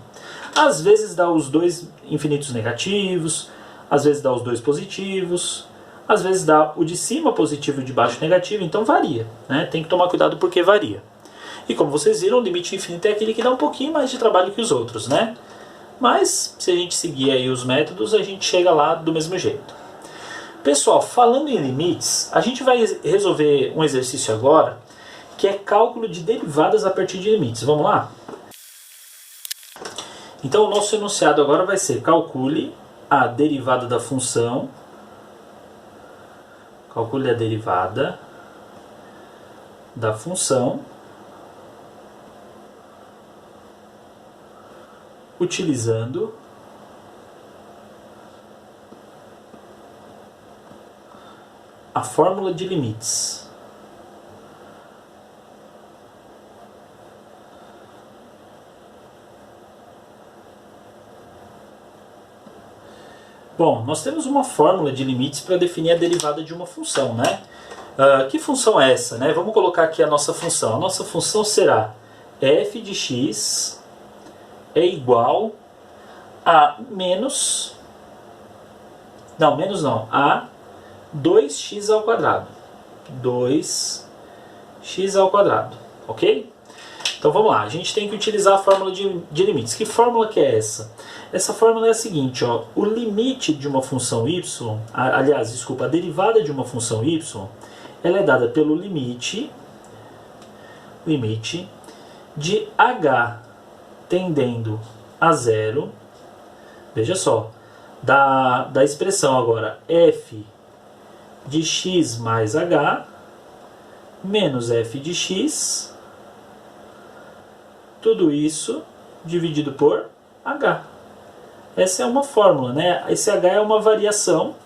Às vezes dá os dois infinitos negativos, às vezes dá os dois positivos, às vezes dá o de cima positivo e o de baixo negativo, então varia, né? Tem que tomar cuidado porque varia. E como vocês viram, o limite infinito é aquele que dá um pouquinho mais de trabalho que os outros, né? Mas, se a gente seguir aí os métodos, a gente chega lá do mesmo jeito. Pessoal, falando em limites, a gente vai resolver um exercício agora, que é cálculo de derivadas a partir de limites. Vamos lá? Então, o nosso enunciado agora vai ser: calcule a derivada da função. Calcule a derivada da função utilizando a fórmula de limites. Bom, nós temos uma fórmula de limites para definir a derivada de uma função, né? Que função é essa, né? Vamos colocar aqui a nossa função. A nossa função será f de x é igual a menos... Não, menos não. A 2x ao quadrado. 2x ao quadrado, ok? Então vamos lá, a gente tem que utilizar a fórmula de limites. Que fórmula que é essa? Essa fórmula é a seguinte, ó, o limite de uma função y, aliás, desculpa, a derivada de uma função y, ela é dada pelo limite de h tendendo a zero, veja só, da expressão agora f de x mais h menos f de x, tudo isso dividido por h. Essa é uma fórmula, né? Esse h é uma variação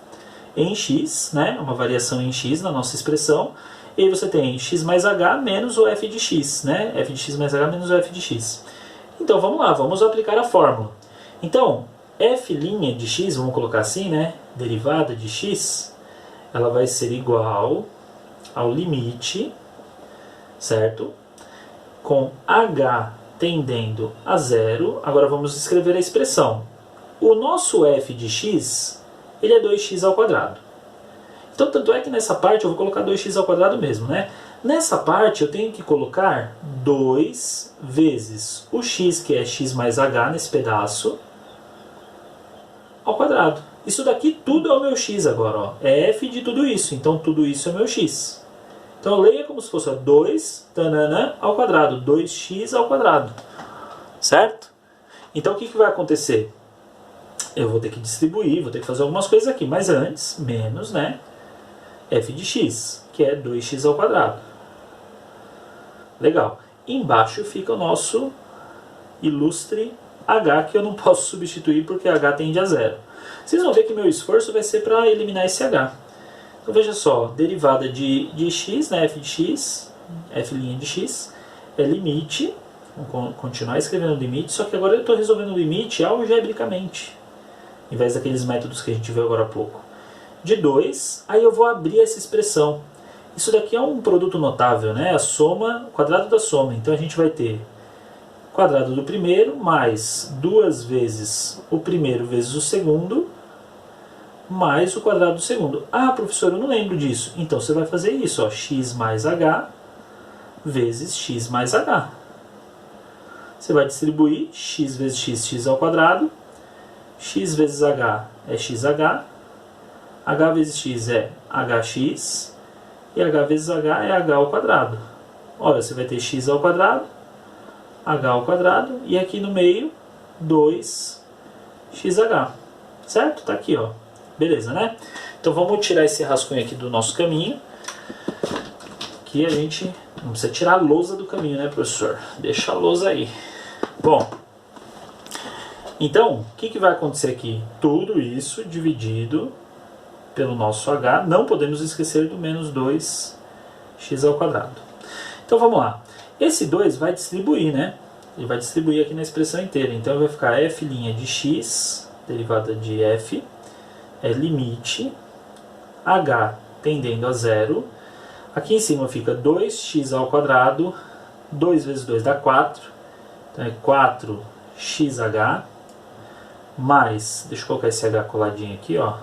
em x, né? Uma variação em x na nossa expressão. E aí você tem x mais h menos o f de x, né? F de x mais h menos o f de x. Então vamos lá, vamos aplicar a fórmula. Então, f' de x, vamos colocar assim, né? Derivada de x, ela vai ser igual ao limite, certo? Com h tendendo a zero. Agora vamos escrever a expressão. O nosso f de x, ele é 2x ao quadrado. Então, tanto é que nessa parte eu vou colocar 2x ao quadrado mesmo, né? Nessa parte eu tenho que colocar 2 vezes o x, que é x mais h nesse pedaço, ao quadrado. Isso daqui tudo é o meu x agora, ó. É f de tudo isso, então tudo isso é meu x. Então leia como se fosse 2 ao quadrado, 2x ao quadrado, certo? Então o que vai acontecer? Eu vou ter que distribuir, vou ter que fazer algumas coisas aqui, mas antes, menos, né, f de x, que é 2x ao quadrado. Legal. Embaixo fica o nosso ilustre h, que eu não posso substituir porque h tende a zero. Vocês vão ver que meu esforço vai ser para eliminar esse h. Então veja só, derivada de x, né, f de x, f' de x, é limite, vamos continuar escrevendo o limite, só que agora eu estou resolvendo o limite algebricamente, em vez daqueles métodos que a gente viu agora há pouco. De 2, aí eu vou abrir essa expressão. Isso daqui é um produto notável, né? A soma, o quadrado da soma. Então a gente vai ter o quadrado do primeiro mais 2 vezes o primeiro vezes o segundo, mais o quadrado do segundo. Ah, professor, eu não lembro disso. Então você vai fazer isso, ó, x mais h vezes x mais h. Você vai distribuir x vezes x ao quadrado. X vezes h é xh. H vezes x é hx. E h vezes h é h ao quadrado. Olha, você vai ter x ao quadrado, h ao quadrado, e aqui no meio, 2xh. Certo? Tá aqui, ó. Beleza, né? Então vamos tirar esse rascunho aqui do nosso caminho. Que a gente não precisa tirar a lousa do caminho, né, professor? Deixa a lousa aí. Bom, então, o que vai acontecer aqui? Tudo isso dividido pelo nosso h. Não podemos esquecer do menos 2x ao quadrado. Então vamos lá. Esse 2 vai distribuir, né? Ele vai distribuir aqui na expressão inteira. Então vai ficar f' de x, derivada de f, é limite, h tendendo a zero. Aqui em cima fica 2x ao quadrado, 2 vezes 2 dá 4, então é 4xh, mais, deixa eu colocar esse h coladinho aqui, ó,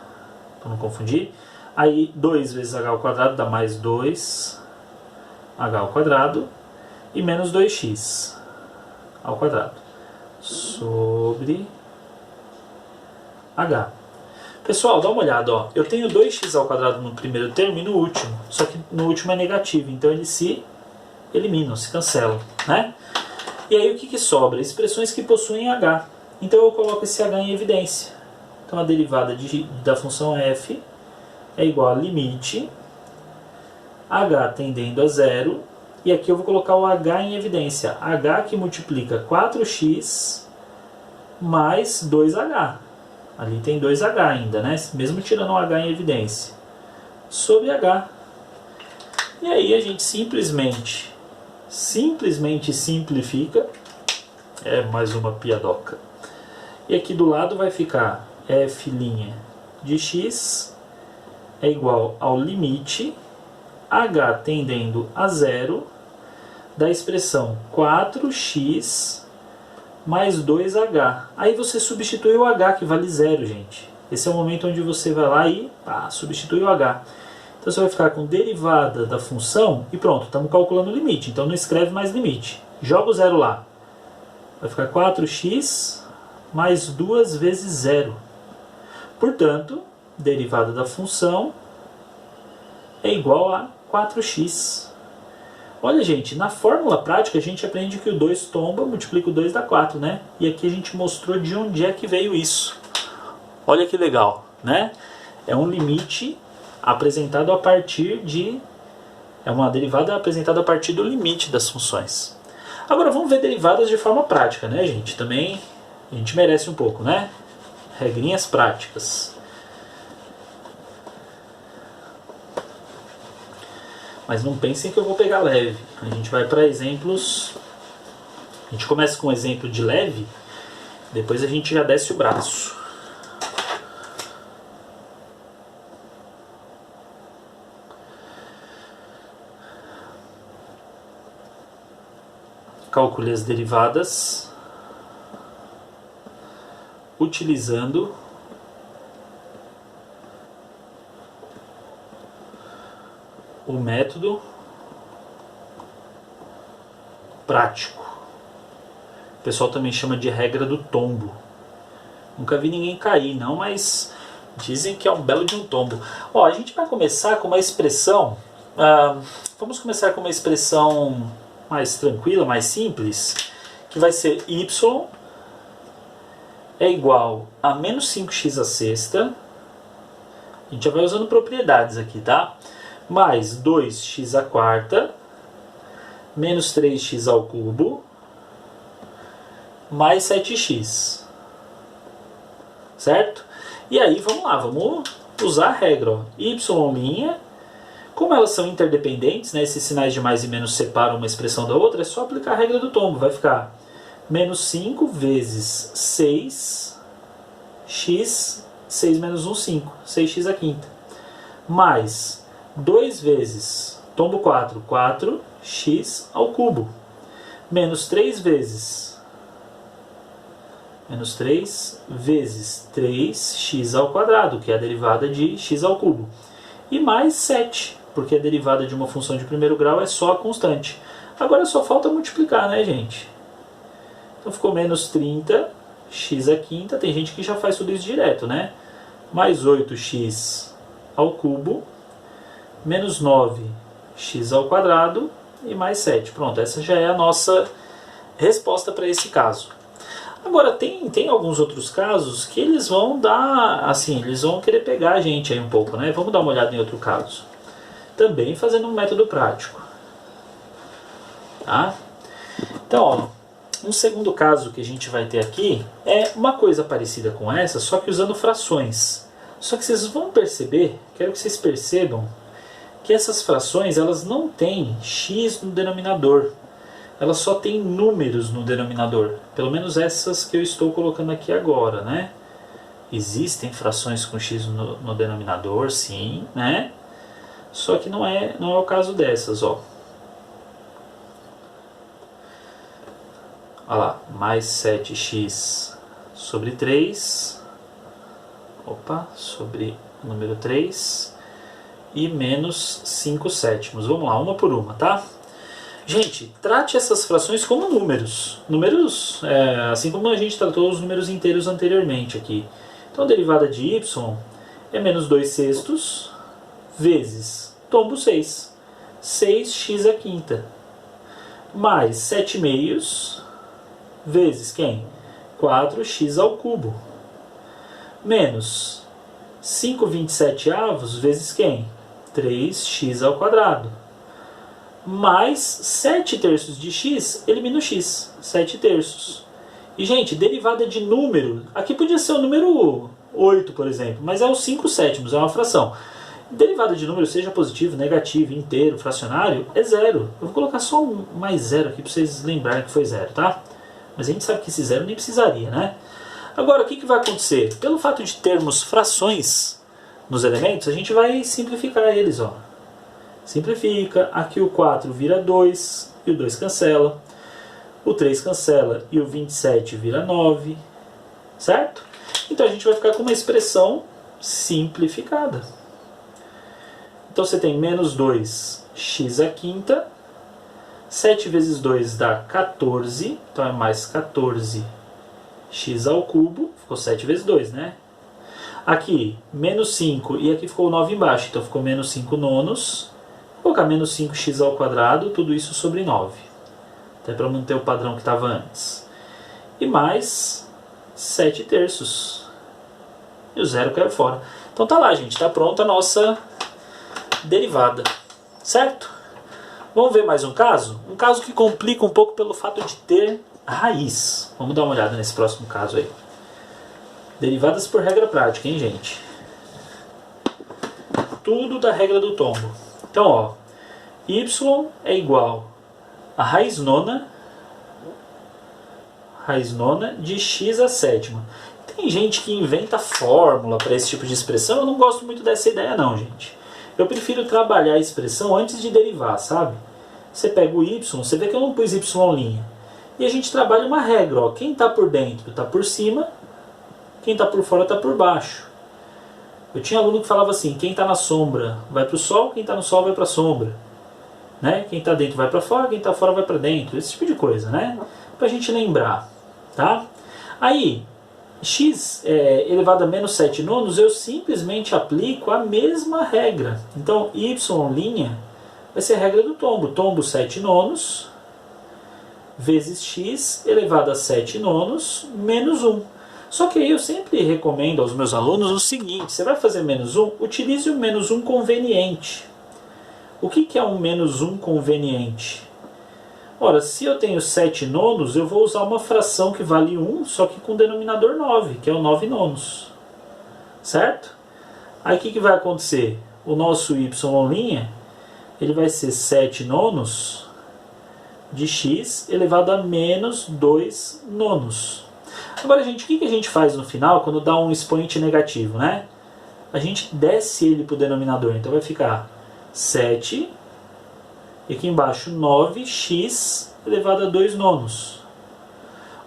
para não confundir. Aí 2 vezes h ao quadrado dá mais 2h ao quadrado, e menos 2x ao quadrado, sobre h. Pessoal, dá uma olhada, ó. Eu tenho 2x ao quadrado no primeiro termo e no último. Só que no último é negativo, então eles se eliminam, se cancelam, né? E aí o que sobra? Expressões que possuem h. Então eu coloco esse h em evidência. Então a derivada da função f é igual a limite h tendendo a zero. E aqui eu vou colocar o h em evidência. H que multiplica 4x mais 2h. Ali tem 2h ainda, né? Mesmo tirando o h em evidência. Sobre h. E aí a gente simplesmente simplifica. É mais uma piadoca. E aqui do lado vai ficar f' de x é igual ao limite h tendendo a 0 da expressão 4x mais 2h. Aí você substitui o h, que vale 0, gente. Esse é o momento onde você vai lá e substitui o h. Então você vai ficar com derivada da função e pronto, estamos calculando o limite. Então não escreve mais limite. Joga o 0 lá. Vai ficar 4x mais 2 vezes 0. Portanto, derivada da função é igual a 4x. Olha, gente, na fórmula prática a gente aprende que o 2 tomba, multiplica o 2 dá 4, né? E aqui a gente mostrou de onde é que veio isso. Olha que legal, né? É um limite apresentado a partir de... É uma derivada apresentada a partir do limite das funções. Agora vamos ver derivadas de forma prática, né, gente? Também a gente merece um pouco, né? Regrinhas práticas. Mas não pensem que eu vou pegar leve. A gente vai para exemplos... A gente começa com um exemplo de leve, depois a gente já desce o braço. Calcule as derivadas utilizando o método prático. O pessoal também chama de regra do tombo. Nunca vi ninguém cair, não, mas dizem que é um belo de um tombo. Ó, a gente vai começar com uma expressão... vamos começar com uma expressão mais tranquila, mais simples, que vai ser y é igual a menos 5x à sexta. A gente já vai usando propriedades aqui, tá? Mais 2x à quarta, menos 3x ao cubo, mais 7x. Certo? E aí, vamos lá, vamos usar a regra. Ó. Y', como elas são interdependentes, né, esses sinais de mais e menos separam uma expressão da outra, é só aplicar a regra do tombo. Vai ficar menos 5 vezes 6x, 6 menos 1, 5, 6x à quinta. Mais 2 vezes, tombo 4, 4x ao cubo. Menos 3 vezes 3x ao quadrado, que é a derivada de x ao cubo. E mais 7, porque a derivada de uma função de primeiro grau é só a constante. Agora só falta multiplicar, né, gente? Então ficou menos 30x à quinta. Tem gente que já faz tudo isso direto, né? Mais 8x ao cubo, menos 9x ao quadrado e mais 7. Pronto, essa já é a nossa resposta para esse caso. Agora, tem alguns outros casos que eles vão dar, assim, eles vão querer pegar a gente aí um pouco, né? Vamos dar uma olhada em outro caso. Também fazendo um método prático. Tá? Então, ó, um segundo caso que a gente vai ter aqui é uma coisa parecida com essa, só que usando frações. Só que vocês vão perceber, quero que vocês percebam, que essas frações, elas não têm x no denominador. Elas só têm números no denominador. Pelo menos essas que eu estou colocando aqui agora, né? Existem frações com x no denominador, sim, né? Só que não é o caso dessas, ó. Olha lá, mais 7x sobre 3. Opa, sobre o número 3. E menos 5 sétimos. Vamos lá, uma por uma, tá? Gente, trate essas frações como números. Números, assim como a gente tratou os números inteiros anteriormente aqui. Então a derivada de y é menos 2 sextos vezes tombo 6. 6x à quinta. Mais 7 meios vezes quem? 4x ao cubo. Menos 5/27 vezes quem? 3x ao quadrado. Mais 7 terços de x, elimina o x, 7 terços. E, gente, derivada de número, aqui podia ser o número 8, por exemplo, mas é os 5 sétimos, é uma fração. Derivada de número, seja positivo, negativo, inteiro, fracionário, é zero. Eu vou colocar só um mais zero aqui para vocês lembrarem que foi zero, tá? Mas a gente sabe que esse zero nem precisaria, né? Agora, o que vai acontecer? Pelo fato de termos frações nos elementos, a gente vai simplificar eles, ó. Simplifica, aqui o 4 vira 2 e o 2 cancela. O 3 cancela e o 27 vira 9, certo? Então a gente vai ficar com uma expressão simplificada. Então você tem menos 2x à quinta, 7 vezes 2 dá 14, então é mais 14x ao cubo, ficou 7 vezes 2, né? Aqui, menos 5, e aqui ficou 9 embaixo, então ficou menos 5 nonos. Vou colocar menos 5x ao quadrado, tudo isso sobre 9. Até para manter o padrão que estava antes. E mais 7 terços. E o zero caiu fora. Então tá lá, gente, tá pronta a nossa derivada, certo? Vamos ver mais um caso? Um caso que complica um pouco pelo fato de ter raiz. Vamos dar uma olhada nesse próximo caso aí. Derivadas por regra prática, hein, gente? Tudo da regra do tombo. Então, ó, y é igual a raiz nona de x à sétima. Tem gente que inventa fórmula para esse tipo de expressão. Eu não gosto muito dessa ideia não, gente. Eu prefiro trabalhar a expressão antes de derivar, sabe? Você pega o y, você vê que eu não pus y'. E a gente trabalha uma regra, ó. Quem está por dentro está por cima, quem está por fora está por baixo. Eu tinha aluno que falava assim, quem está na sombra vai para o sol, quem está no sol vai para a sombra. Né? Quem está dentro vai para fora, quem está fora vai para dentro. Esse tipo de coisa, né? Para a gente lembrar, tá? Aí, x elevado a menos 7 nonos, eu simplesmente aplico a mesma regra. Então, y' vai ser a regra do tombo. Tombo 7 nonos vezes x elevado a 7 nonos menos 1. Só que aí eu sempre recomendo aos meus alunos o seguinte, você vai fazer menos 1, utilize o menos 1 conveniente. O que é um menos 1 conveniente? Ora, se eu tenho 7 nonos, eu vou usar uma fração que vale 1, só que com denominador 9, que é o 9 nonos. Certo? Aí o que vai acontecer? O nosso y', ele vai ser 7 nonos de x elevado a menos 2 nonos. Agora, gente, o que a gente faz no final quando dá um expoente negativo, né? A gente desce ele para o denominador, então vai ficar 7, e aqui embaixo 9x elevado a 2 nonos.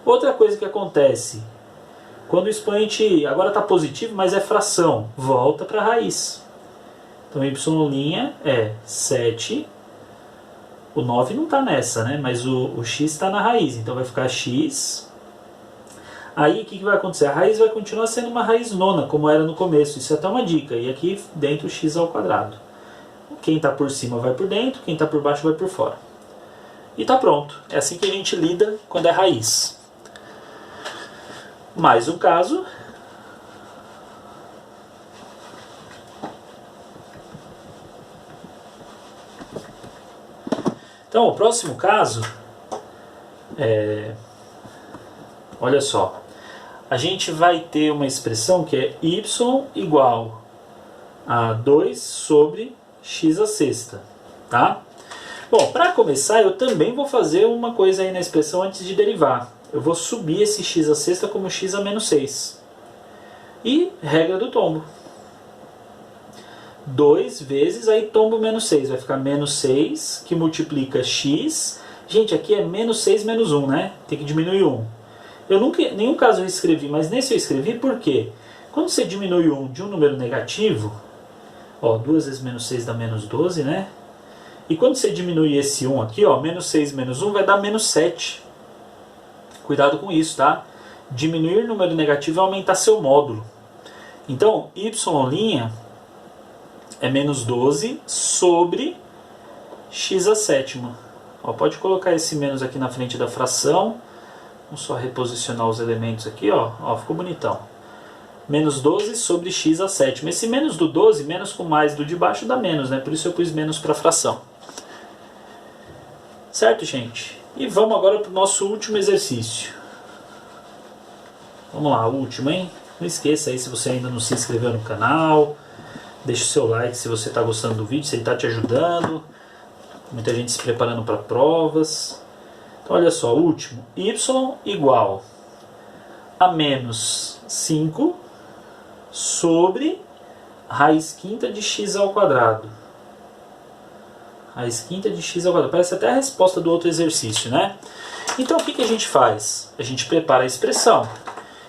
Outra coisa que acontece, quando o expoente agora está positivo, mas é fração, volta para a raiz. Então y' é 7, o 9 não está nessa, né? Mas o x está na raiz, então vai ficar x. Aí o que vai acontecer? A raiz vai continuar sendo uma raiz nona, como era no começo, isso é até uma dica. E aqui dentro x ao quadrado. Quem está por cima vai por dentro, quem está por baixo vai por fora. E está pronto. É assim que a gente lida quando é raiz. Mais um caso. Então, o próximo caso olha só. A gente vai ter uma expressão que é y igual a 2 sobre x à sexta, tá? Bom, para começar, eu também vou fazer uma coisa aí na expressão antes de derivar. Eu vou subir esse x à sexta como x a menos 6. E regra do tombo. 2 vezes, aí tombo menos 6. Vai ficar menos 6, que multiplica x. Gente, aqui é menos 6 menos 1, né? Tem que diminuir 1. Eu nunca, em nenhum caso eu escrevi, mas nesse eu escrevi porque quando você diminui 1 de um número negativo, ó, 2 vezes menos 6 dá menos 12, né? E quando você diminui esse 1 aqui, ó, menos 6 menos 1 vai dar menos 7. Cuidado com isso, tá? Diminuir número negativo é aumentar seu módulo. Então, y' é menos 12 sobre x à sétima. Ó, pode colocar esse menos aqui na frente da fração. Vamos só reposicionar os elementos aqui, ó. Ó, ficou bonitão. Menos 12 sobre x à sétima. Esse menos do 12, menos com mais do de baixo dá menos, né? Por isso eu pus menos para a fração. Certo, gente? E vamos agora para o nosso último exercício. Vamos lá, último, hein? Não esqueça aí, se você ainda não se inscreveu no canal, deixa o seu like se você está gostando do vídeo, se ele está te ajudando. Muita gente se preparando para provas. Então olha só, último, y igual a menos 5 sobre raiz quinta de x ao quadrado. Raiz quinta de x ao quadrado. Parece até a resposta do outro exercício, né? Então o que a gente faz? A gente prepara a expressão.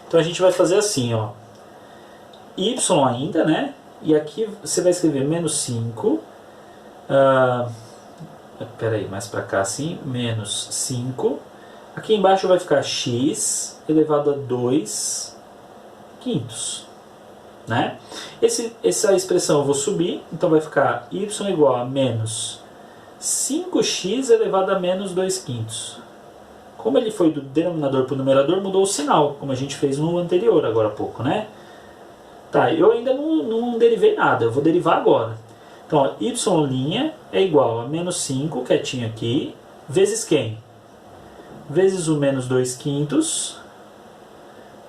Então a gente vai fazer assim, ó. Y ainda, né? E aqui você vai escrever menos 5. Peraí, mais para cá assim. Menos 5. Aqui embaixo vai ficar x elevado a 2 quintos. Né? Essa expressão eu vou subir. Então vai ficar y igual a menos 5x elevado a menos 2 quintos. Como ele foi do denominador para o numerador, mudou o sinal, como a gente fez no anterior, agora há pouco, né? Tá, eu ainda não derivei nada, eu vou derivar agora. Então, ó, y' é igual a menos 5, quietinho aqui, vezes quem? Vezes o menos 2 quintos,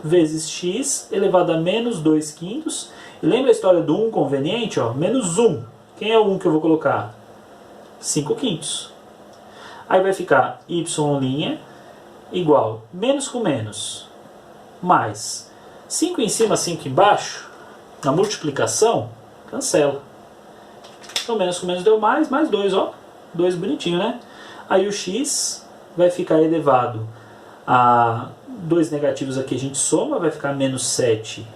vezes x elevado a menos 2 quintos. E lembra a história do 1 conveniente? Ó, menos 1. Quem é o 1 que eu vou colocar? 5 quintos. Aí vai ficar y' igual menos com menos, mais 5 em cima, 5 embaixo, na multiplicação, cancela. Então menos com menos deu mais 2, ó. 2 bonitinho, né? Aí o x vai ficar elevado a 2 negativos aqui, a gente soma, vai ficar menos 7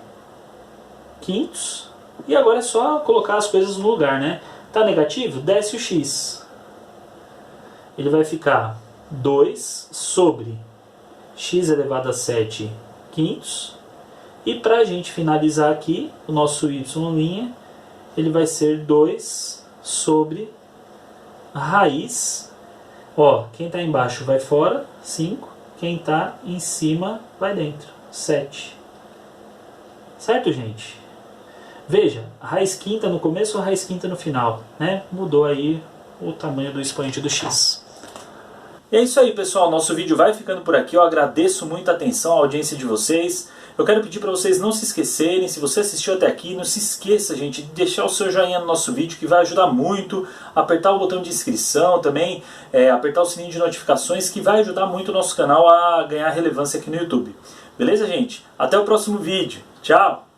quintos. E agora é só colocar as coisas no lugar, né? Tá negativo? Desce o x. Ele vai ficar 2 sobre x elevado a 7 quintos. E para a gente finalizar aqui, o nosso y', ele vai ser 2 sobre raiz. Ó, quem está embaixo vai fora, 5. Quem está em cima vai dentro, 7. Certo, gente? Veja, raiz quinta no começo ou raiz quinta no final, né? Mudou aí o tamanho do expoente do x. E é isso aí, pessoal. Nosso vídeo vai ficando por aqui. Eu agradeço muito a atenção, a audiência de vocês. Eu quero pedir para vocês não se esquecerem, se você assistiu até aqui, não se esqueça, gente, de deixar o seu joinha no nosso vídeo, que vai ajudar muito. Apertar o botão de inscrição também, apertar o sininho de notificações, que vai ajudar muito o nosso canal a ganhar relevância aqui no YouTube. Beleza, gente? Até o próximo vídeo. Tchau!